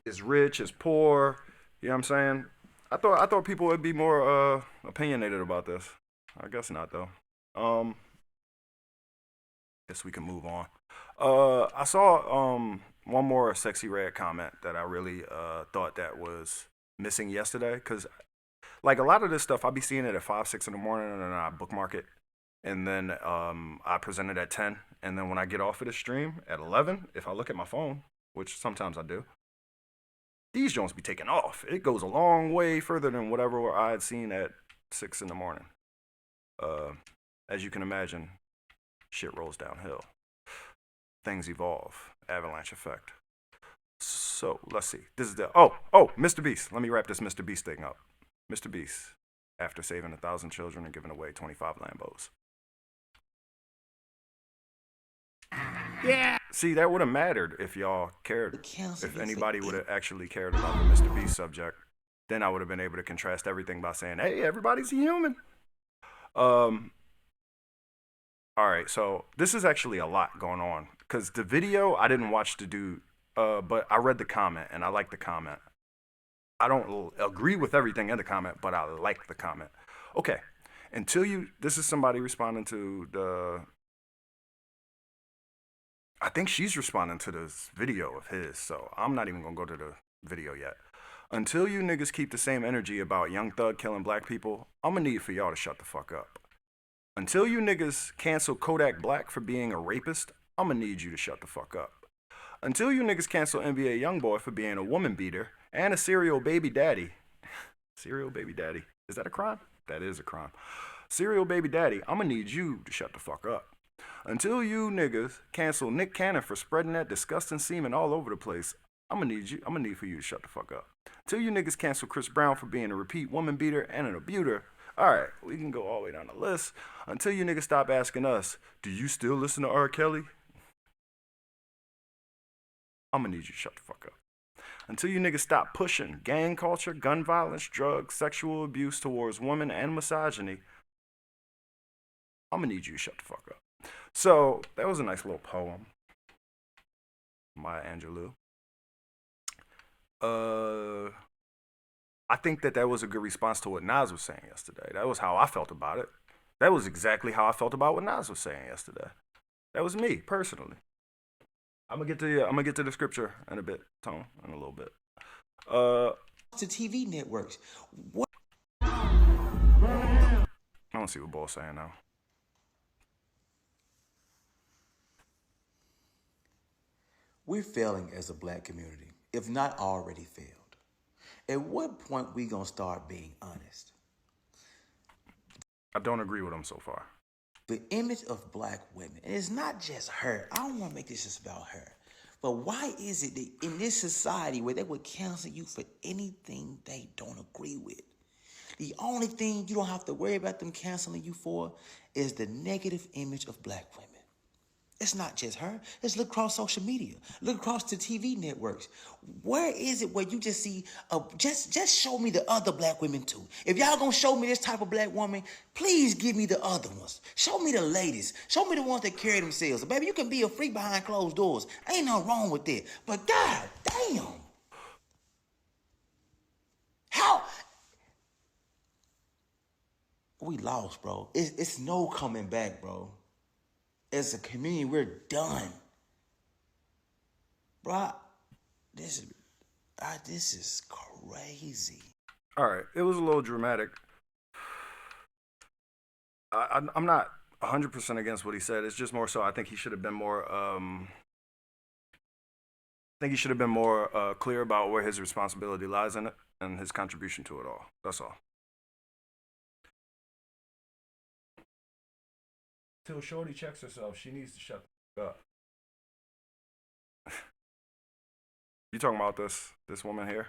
It's rich, it's poor. You know what I'm saying? I thought people would be more opinionated about this. I guess not though. Guess we can move on. I saw one more Sexy Red comment that I really thought that was missing yesterday, because like a lot of this stuff I be seeing it at 5, 6 in the morning, and then I bookmark it, and then I present it at 10, and then when I get off of the stream at 11, if I look at my phone, which sometimes I do, these joints be taking off. It goes a long way further than whatever I had seen at 6 in the morning. As you can imagine, shit rolls downhill. Things evolve. Avalanche effect. So, let's see. This is the... Oh, Mr. Beast. Let me wrap this Mr. Beast thing up. Mr. Beast, after saving 1,000 children and giving away 25 Lambos. Yeah. See, that would have mattered if y'all cared. If anybody would have actually cared about the Mr. Beast subject, then I would have been able to contrast everything by saying, hey, everybody's a human. All right, so this is actually a lot going on, because the video, I didn't watch the dude, but I read the comment, and I like the comment. I don't agree with everything in the comment, but I like the comment. Okay, this is somebody responding to I think she's responding to this video of his, so I'm not even gonna go to the video yet. Until you niggas keep the same energy about Young Thug killing black people, I'm gonna need for y'all to shut the fuck up. Until you niggas cancel Kodak Black for being a rapist, I'm gonna need you to shut the fuck up. Until you niggas cancel NBA Youngboy for being a woman beater and a serial baby daddy. Serial baby daddy. Is that a crime? That is a crime. Serial baby daddy, I'm gonna need you to shut the fuck up. Until you niggas cancel Nick Cannon for spreading that disgusting semen all over the place, I'm gonna need for you to shut the fuck up. Until you niggas cancel Chris Brown for being a repeat woman beater and an abuter, alright, we can go all the way down the list. Until you niggas stop asking us, do you still listen to R. Kelly? I'm gonna need you to shut the fuck up. Until you niggas stop pushing gang culture, gun violence, drugs, sexual abuse towards women, and misogyny, I'm gonna need you to shut the fuck up. So, that was a nice little poem. Maya Angelou. I think that was a good response to what Nas was saying yesterday. That was how I felt about it. That was exactly how I felt about what Nas was saying yesterday. That was me, personally. I'm gonna get to the scripture in a bit, Tone, in a little bit. To TV networks. What? I don't see what Ball's saying now. We're failing as a black community, if not already failed. At what point we gonna start being honest? I don't agree with him so far. The image of black women, and it's not just her. I don't want to make this just about her. But why is it that in this society where they would cancel you for anything they don't agree with, the only thing you don't have to worry about them canceling you for is the negative image of black women? It's not just her. Let's look across social media. Look across the TV networks. Where is it where you just see, just show me the other black women too. If y'all gonna show me this type of black woman, please give me the other ones. Show me the ladies. Show me the ones that carry themselves. Baby, you can be a freak behind closed doors. Ain't nothing wrong with that. But God damn. How? We lost, bro. It's no coming back, bro. As a community, we're done. Bro, this is crazy. All right, it was a little dramatic. I'm not 100% against what he said. It's just more so I think he should have been more clear about where his responsibility lies in it and his contribution to it all. That's all. Till Shorty checks herself, she needs to shut the fuck up. You talking about this woman here?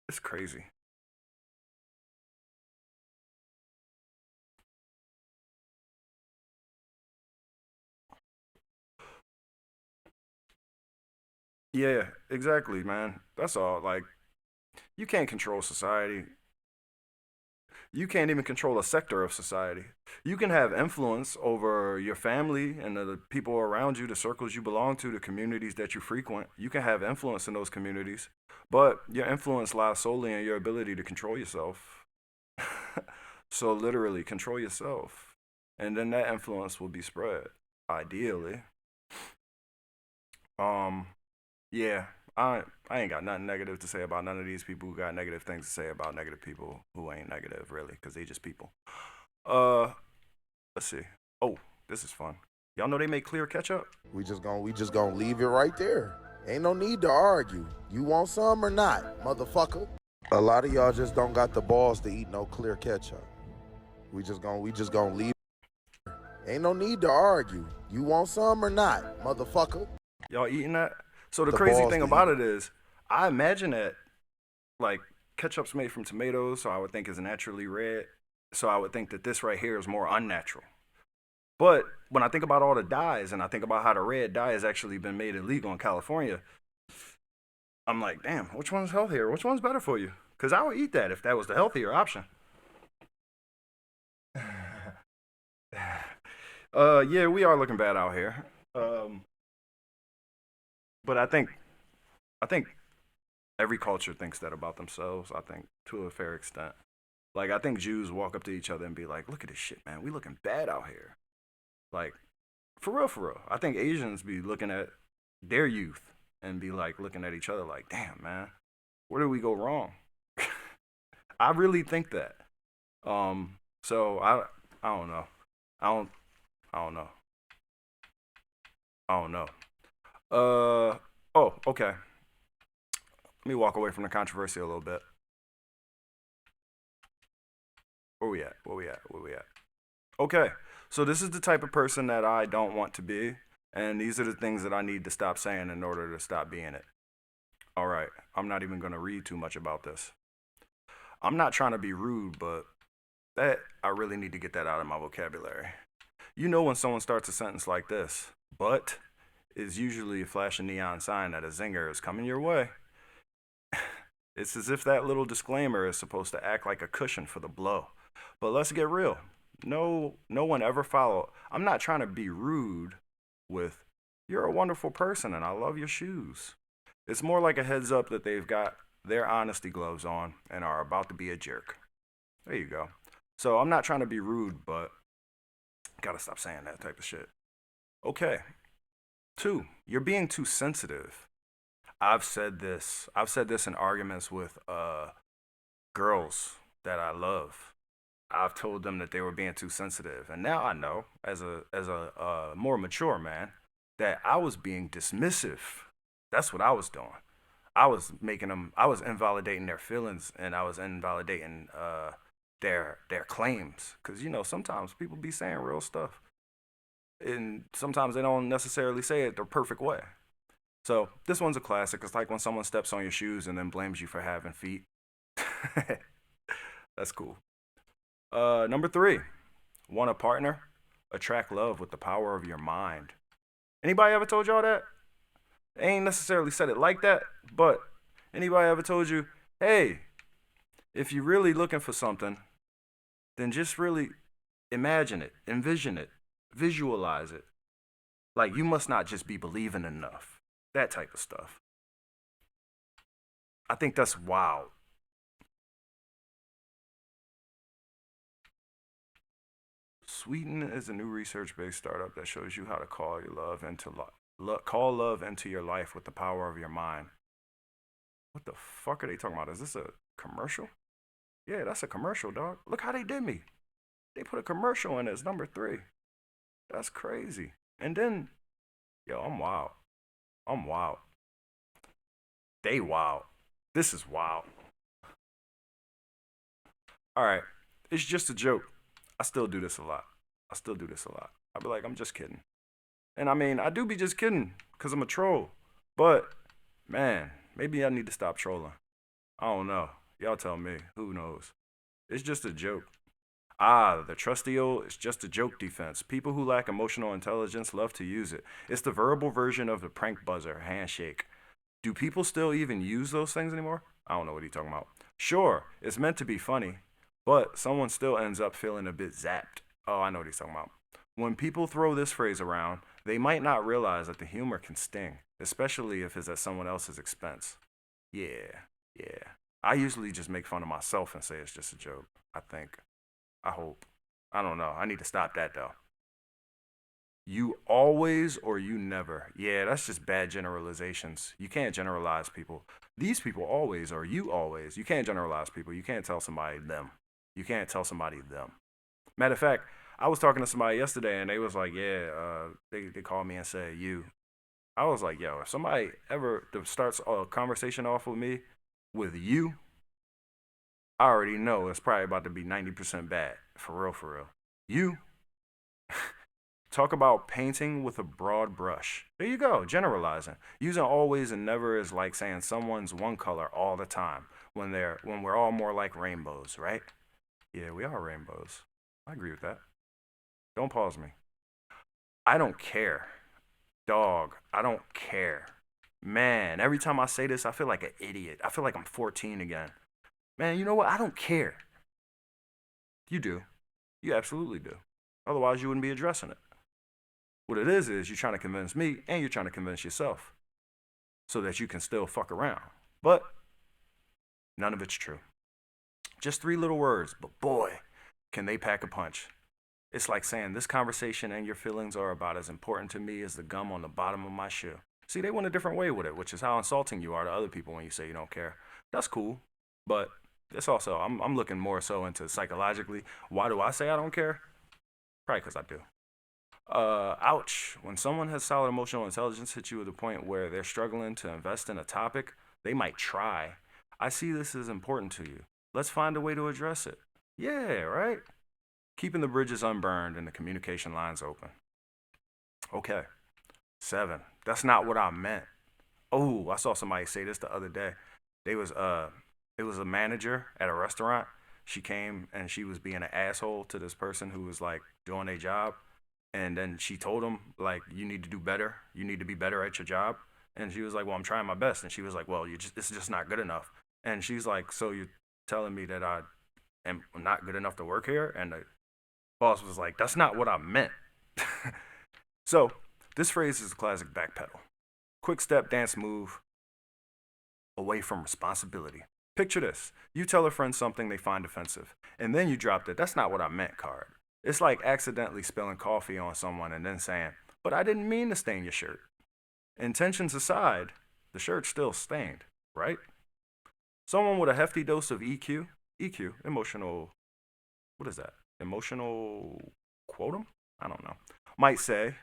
It's crazy. Yeah, exactly, man. That's all. Like, you can't control society. You can't even control a sector of society. You can have influence over your family and the people around you, the circles you belong to, the communities that you frequent. You can have influence in those communities, but your influence lies solely in your ability to control yourself. So literally control yourself. And then that influence will be spread, ideally. Yeah, I ain't got nothing negative to say about none of these people who got negative things to say about negative people who ain't negative, really, because they just people. Let's see. Oh, this is fun. Y'all know they make clear ketchup? We just gonna leave it right there. Ain't no need to argue. You want some or not, motherfucker? A lot of y'all just don't got the balls to eat no clear ketchup. We just gonna leave. Ain't no need to argue. You want some or not, motherfucker? Y'all eating that? So the crazy thing about it is, I imagine that, like, ketchup's made from tomatoes, so I would think is naturally red. So I would think that this right here is more unnatural. But when I think about all the dyes and I think about how the red dye has actually been made illegal in California, I'm like, damn, which one's healthier? Which one's better for you? Because I would eat that if that was the healthier option. Yeah, we are looking bad out here. But I think every culture thinks that about themselves, I think, to a fair extent. Like, I think Jews walk up to each other and be like, look at this shit, man. We looking bad out here. Like, for real, for real. I think Asians be looking at their youth and be like, looking at each other like, damn, man, where did we go wrong? I really think that. So I don't know. I don't know. Oh, okay. Let me walk away from the controversy a little bit. Where we at? Okay, so this is the type of person that I don't want to be, and these are the things that I need to stop saying in order to stop being it. All right, I'm not even going to read too much about this. I'm not trying to be rude, but that I really need to get that out of my vocabulary. You know when someone starts a sentence like this, but is usually a flashing neon sign that a zinger is coming your way. It's as if that little disclaimer is supposed to act like a cushion for the blow. But let's get real. No one ever followed. I'm not trying to be rude with, you're a wonderful person and I love your shoes. It's more like a heads up that they've got their honesty gloves on and are about to be a jerk. There you go. So I'm not trying to be rude, but gotta stop saying that type of shit. Okay. 2, you're being too sensitive. I've said this in arguments with girls that I love. I've told them that they were being too sensitive, and now I know, as a more mature man, that I was being dismissive. That's what I was doing. I was invalidating their feelings, and I was invalidating their claims. Because sometimes people be saying real stuff, and sometimes they don't necessarily say it the perfect way. So this one's a classic. It's like when someone steps on your shoes and then blames you for having feet. That's cool. Number 3, want a partner? Attract love with the power of your mind. Anybody ever told y'all that? They ain't necessarily said it like that, but anybody ever told you, hey, if you're really looking for something, then just really imagine it, envision it, visualize it. Like you must not just be believing enough. That type of stuff. I think that's wild. Sweden is a new research-based startup that shows you how to call your love into your life with the power of your mind. What the fuck are they talking about? Is this a commercial? Yeah, that's a commercial, dog. Look how they did me. They put a commercial in as number 3. That's crazy. And then, yo, I'm wild. They wild. This is wild. All right. It's just a joke. I still do this a lot. I'll be like, I'm just kidding. And I mean, I do be just kidding because I'm a troll. But, man, maybe I need to stop trolling. I don't know. Y'all tell me. Who knows? It's just a joke. The trusty old, it's just a joke defense. People who lack emotional intelligence love to use it. It's the verbal version of the prank buzzer, handshake. Do people still even use those things anymore? I don't know what he's talking about. Sure, it's meant to be funny, but someone still ends up feeling a bit zapped. Oh, I know what he's talking about. When people throw this phrase around, they might not realize that the humor can sting, especially if it's at someone else's expense. Yeah. I usually just make fun of myself and say it's just a joke, I think. I hope. I don't know. I need to stop that though. You always or you never. Yeah, that's just bad generalizations. You can't generalize people. These people always or you always. You can't generalize people. You can't tell somebody them. You can't tell somebody them. Matter of fact, I was talking to somebody yesterday and they was like, they called me and said you. I was like, yo, if somebody ever starts a conversation off with me with you, I already know it's probably about to be 90% bad. For real. You talk about painting with a broad brush. There you go, generalizing. Using always and never is like saying someone's one color all the time when we're all more like rainbows, right? Yeah, we are rainbows. I agree with that. Don't pause me. I don't care. Dog, I don't care. Man, every time I say this, I feel like an idiot. I feel like I'm 14 again. Man, you know what? I don't care. You do. You absolutely do. Otherwise, you wouldn't be addressing it. What it is you're trying to convince me and you're trying to convince yourself so that you can still fuck around. But none of it's true. Just 3 little words, but boy, can they pack a punch. It's like saying this conversation and your feelings are about as important to me as the gum on the bottom of my shoe. See, they went a different way with it, which is how insulting you are to other people when you say you don't care. That's cool, but it's also, I'm looking more so into psychologically. Why do I say I don't care? Probably because I do. Ouch. When someone has solid emotional intelligence hit you at the point where they're struggling to invest in a topic, they might try. I see this as important to you. Let's find a way to address it. Yeah, right? Keeping the bridges unburned and the communication lines open. Okay. 7. That's not what I meant. Oh, I saw somebody say this the other day. They was it was a manager at a restaurant. She came and she was being an asshole to this person who was like doing their job. And then she told him, like, you need to do better. You need to be better at your job. And she was like, well, I'm trying my best. And she was like, well, it's just not good enough. And she's like, so you're telling me that I am not good enough to work here? And the boss was like, that's not what I meant. So this phrase is a classic backpedal. Quick step dance move away from responsibility. Picture this. You tell a friend something they find offensive, and then you drop the "that's not what I meant" card. It's like accidentally spilling coffee on someone and then saying, but I didn't mean to stain your shirt. Intentions aside, the shirt's still stained, right? Someone with a hefty dose of EQ, emotional, what is that? Emotional quotum? I don't know. Might say,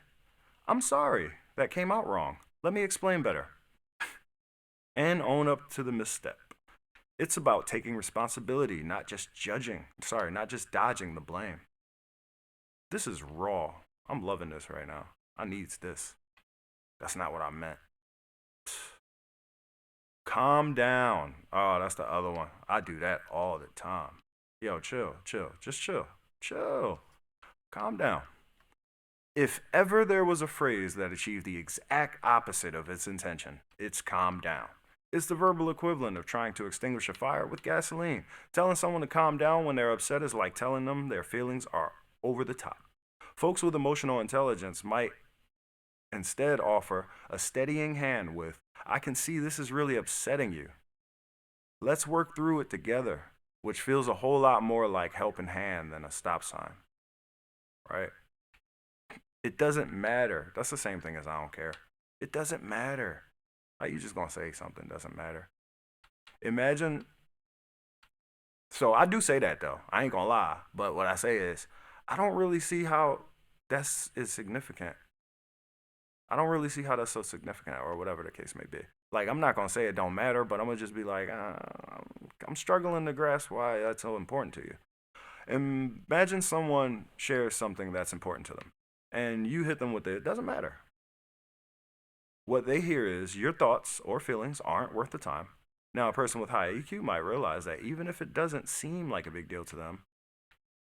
I'm sorry, that came out wrong. Let me explain better. And own up to the misstep. It's about taking responsibility, not just dodging the blame. This is raw. I'm loving this right now. I needs this. That's not what I meant. Calm down. Oh, that's the other one. I do that all the time. Yo, chill. Just chill. Calm down. If ever there was a phrase that achieved the exact opposite of its intention, it's calm down. It's the verbal equivalent of trying to extinguish a fire with gasoline. Telling someone to calm down when they're upset is like telling them their feelings are over the top. Folks with emotional intelligence might instead offer a steadying hand with, I can see this is really upsetting you. Let's work through it together, which feels a whole lot more like helping hand than a stop sign. Right? It doesn't matter. That's the same thing as I don't care. It doesn't matter. How you just gonna say something doesn't matter? Imagine. So I do say that though. I ain't gonna lie. But what I say is, I don't really see how is significant. I don't really see how that's so significant, or whatever the case may be. Like, I'm not gonna say it don't matter, but I'm gonna just be like, I'm struggling to grasp why that's so important to you. Imagine someone shares something that's important to them, and you hit them with it doesn't matter. What they hear is your thoughts or feelings aren't worth the time. Now, a person with high EQ might realize that even if it doesn't seem like a big deal to them,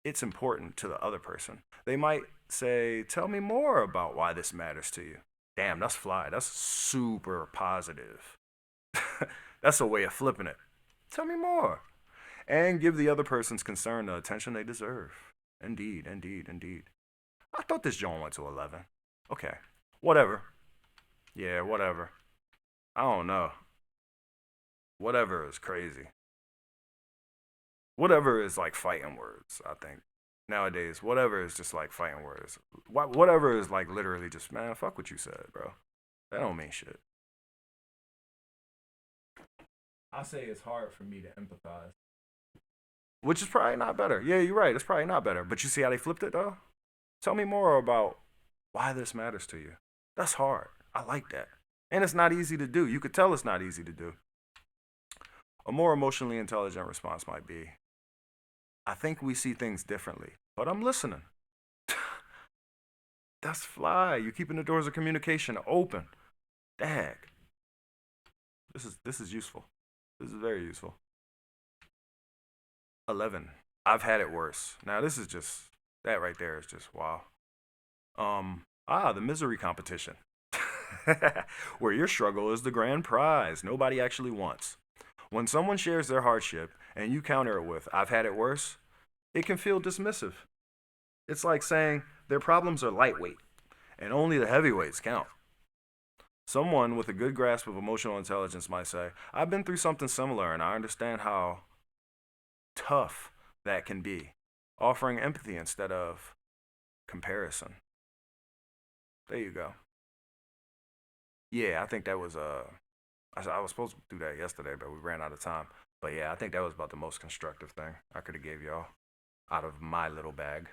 it's important to the other person. They might say, tell me more about why this matters to you. Damn, that's fly. That's super positive. That's a way of flipping it. Tell me more. And give the other person's concern the attention they deserve. Indeed. I thought this joint went to 11. Okay, whatever. Yeah, whatever. I don't know. Whatever is crazy. Whatever is like fighting words, I think. Nowadays, whatever is just like fighting words. Whatever is like literally just, man, fuck what you said, bro. That don't mean shit. I say it's hard for me to empathize. Which is probably not better. Yeah, you're right. It's probably not better. But you see how they flipped it, though? Tell me more about why this matters to you. That's hard. I like that. And it's not easy to do. You could tell it's not easy to do. A more emotionally intelligent response might be, I think we see things differently, but I'm listening. That's fly. You're keeping the doors of communication open. Dag. This is useful. This is very useful. 11. I've had it worse. Now this is just, that right there is just wow. The misery competition. Where your struggle is the grand prize nobody actually wants. When someone shares their hardship and you counter it with, I've had it worse, it can feel dismissive. It's like saying their problems are lightweight and only the heavyweights count. Someone with a good grasp of emotional intelligence might say, I've been through something similar and I understand how tough that can be, offering empathy instead of comparison. There you go. Yeah, I think that was I was supposed to do that yesterday, but we ran out of time. But yeah, I think that was about the most constructive thing I could have gave y'all out of my little bag.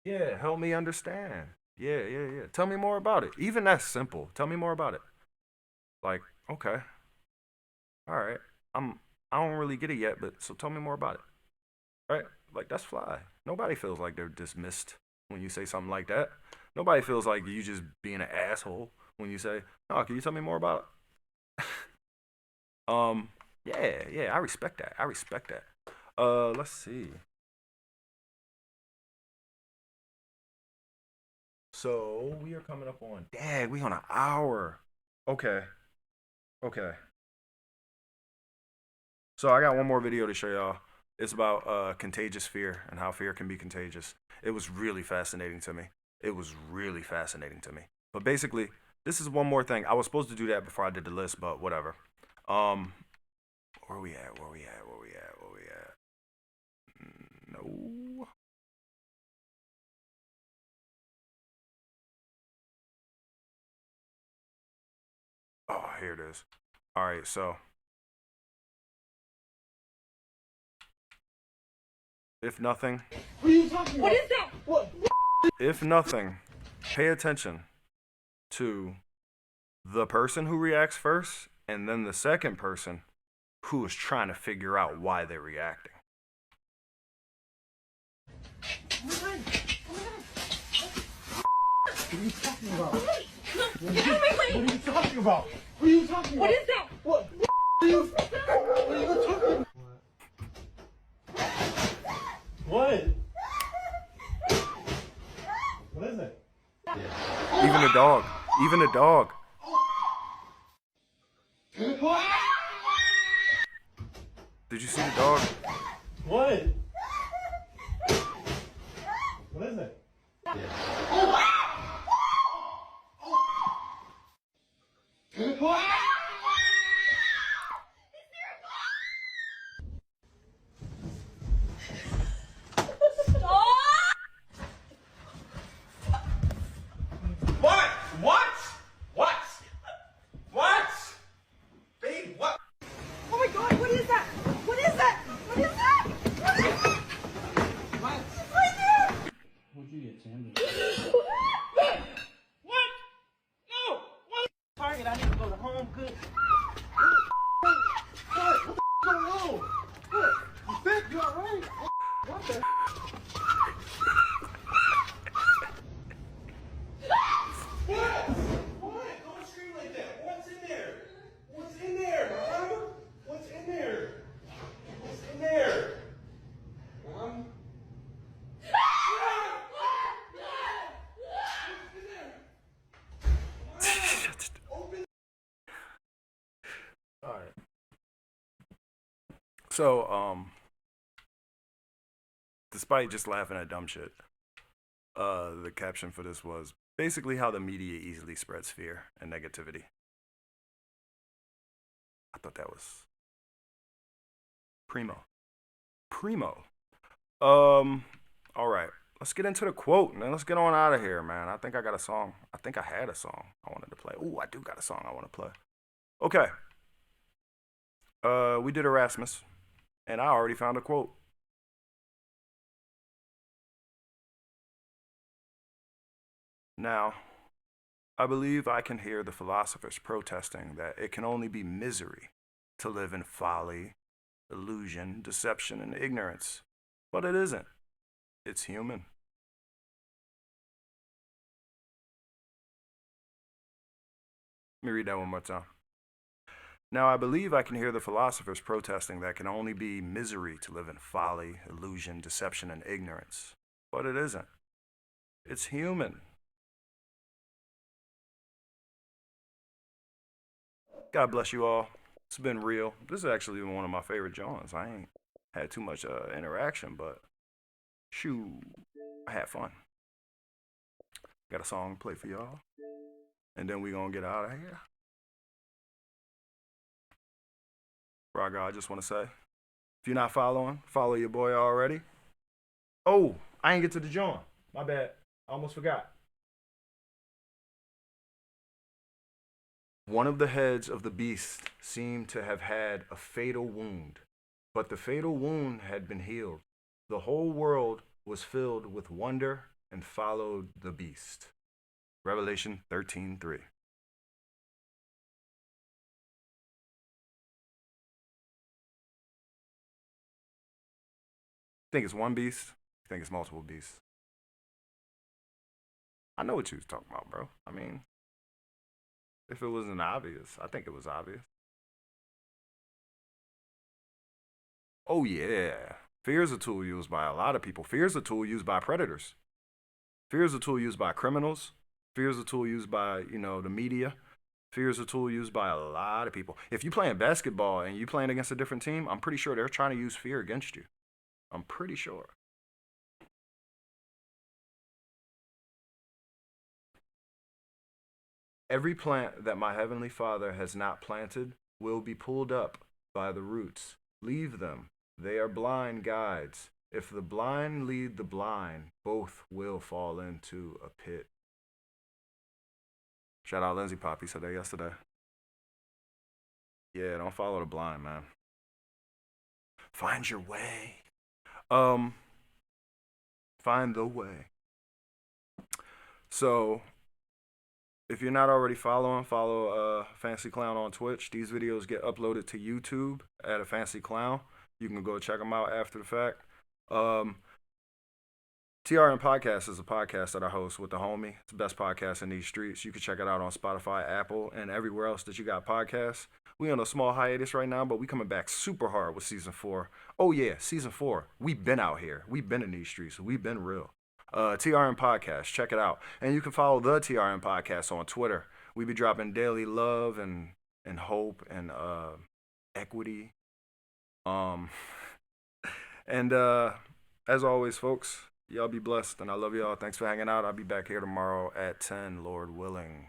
Yeah, help me understand. Yeah. Tell me more about it. Even that's simple. Tell me more about it. Like, okay. All right. I'm I don't really get it yet, but so tell me more about it. Right? Like, that's fly. Nobody feels like they're dismissed when you say something like that. Nobody feels like you just being an asshole when you say, "Oh, can you tell me more about it?" Yeah, I respect that. I respect that. Let's see. So we are coming up on, dang, we on an hour. Okay. So I got one more video to show y'all. It's about contagious fear and how fear can be contagious. It was really fascinating to me. But basically, this is one more thing. I was supposed to do that before I did the list, but whatever. Where we at? No. Oh, here it is. All right, so if nothing, What are you talking about? What is that? What? if nothing, pay attention to the person who reacts first and then the second person who is trying to figure out why they're reacting. What are you talking about? What are you talking about? What are you talking about? What is that? What are you talking about? What? What is it? Even the dog. Did you see the dog? What? What is it? Babe, what? Oh my God, what is that? What is that? What is that? What is that? What? Right there! What'd you get, Sandy? What? No! What? Target, I need to go to Home Goods. What? What's going on? What? You sick? You alright? What the? What? What? Don't scream like that. What's in there? What's in there, Mom? What's in there? What's in there? Mom? All right. So, despite just laughing at dumb shit, the caption for this was basically how the media easily spreads fear and negativity. I thought that was primo. All right. Let's get into the quote, and then let's get on out of here, man. I think I got a song. I think I had a song I wanted to play. Ooh, I do got a song I want to play. Okay. We did Erasmus, and I already found a quote. Now, I believe I can hear the philosophers protesting that it can only be misery to live in folly, illusion, deception, and ignorance. But it isn't. It's human. Let me read that one more time. Now, I believe I can hear the philosophers protesting that it can only be misery to live in folly, illusion, deception, and ignorance. But it isn't. It's human. God bless you all. It's been real. This is actually one of my favorite Johns. I ain't had too much interaction, but shoot, I had fun. Got a song to play for y'all, and then we gonna get out of here. Raga, I just want to say, if you're not following, follow your boy already. Oh, I ain't get to the John. My bad. I almost forgot. One of the heads of the beast seemed to have had a fatal wound, but the fatal wound had been healed. The whole world was filled with wonder and followed the beast. Revelation 13:3. Think it's one beast? You think it's multiple beasts? I know what you was talking about, bro. I mean, if it wasn't obvious, I think it was obvious. Oh, yeah. Fear is a tool used by a lot of people. Fear is a tool used by predators. Fear is a tool used by criminals. Fear is a tool used by, the media. Fear is a tool used by a lot of people. If you're playing basketball and you're playing against a different team, I'm pretty sure they're trying to use fear against you. I'm pretty sure. Every plant that my heavenly Father has not planted will be pulled up by the roots. Leave them. They are blind guides. If the blind lead the blind, both will fall into a pit. Shout out Lindsay Pop. He said that yesterday. Yeah, don't follow the blind, man. Find your way. Find the way. So, if you're not already following, follow Fancy Clown on Twitch. These videos get uploaded to YouTube at a Fancy Clown. You can go check them out after the fact. TRN Podcast is a podcast that I host with the homie. It's the best podcast in these streets. You can check it out on Spotify, Apple, and everywhere else that you got podcasts. We on a small hiatus right now, but we coming back super hard with season 4. Oh yeah, season 4. We've been out here. We've been in these streets. We've been real. TRN Podcast, check it out. And you can follow the TRN Podcast on Twitter. We be dropping daily love and hope and equity. And as always, folks, y'all be blessed, and I love y'all. Thanks for hanging out. I'll be back here tomorrow at 10, Lord willing.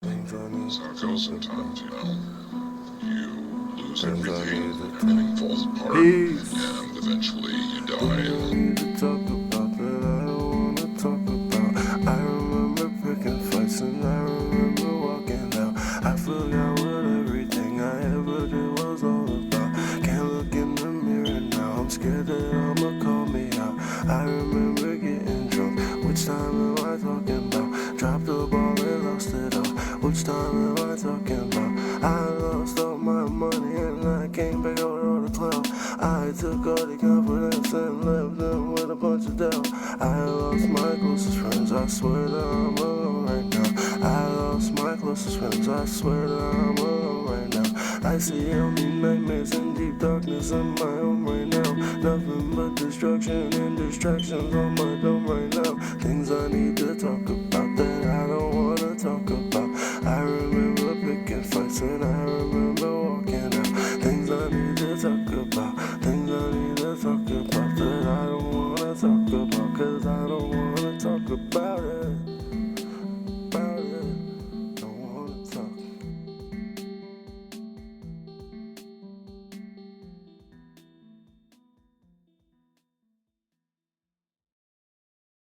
That's how it feels sometimes, you lose everything, everything falls apart, Peace. and eventually you die. I remember picking fights and I remember walking out. I forgot what everything I ever did was all about. Can't look in the mirror now, I'm scared that I'ma call me out. I remember getting drunk, which time am I talking about? Dropped the ball and lost it all, which time am I talking about? I lost all my money and I came back out with all the clout. I took all the confidence and left them with a bunch of doubt. I lost my closest friends, I swear that I'm alone right now. I lost my closest friends, I swear that I'm alone right now. I see only nightmares and deep darkness in my home right now. Nothing but destruction and distractions on my dome right now. Things I need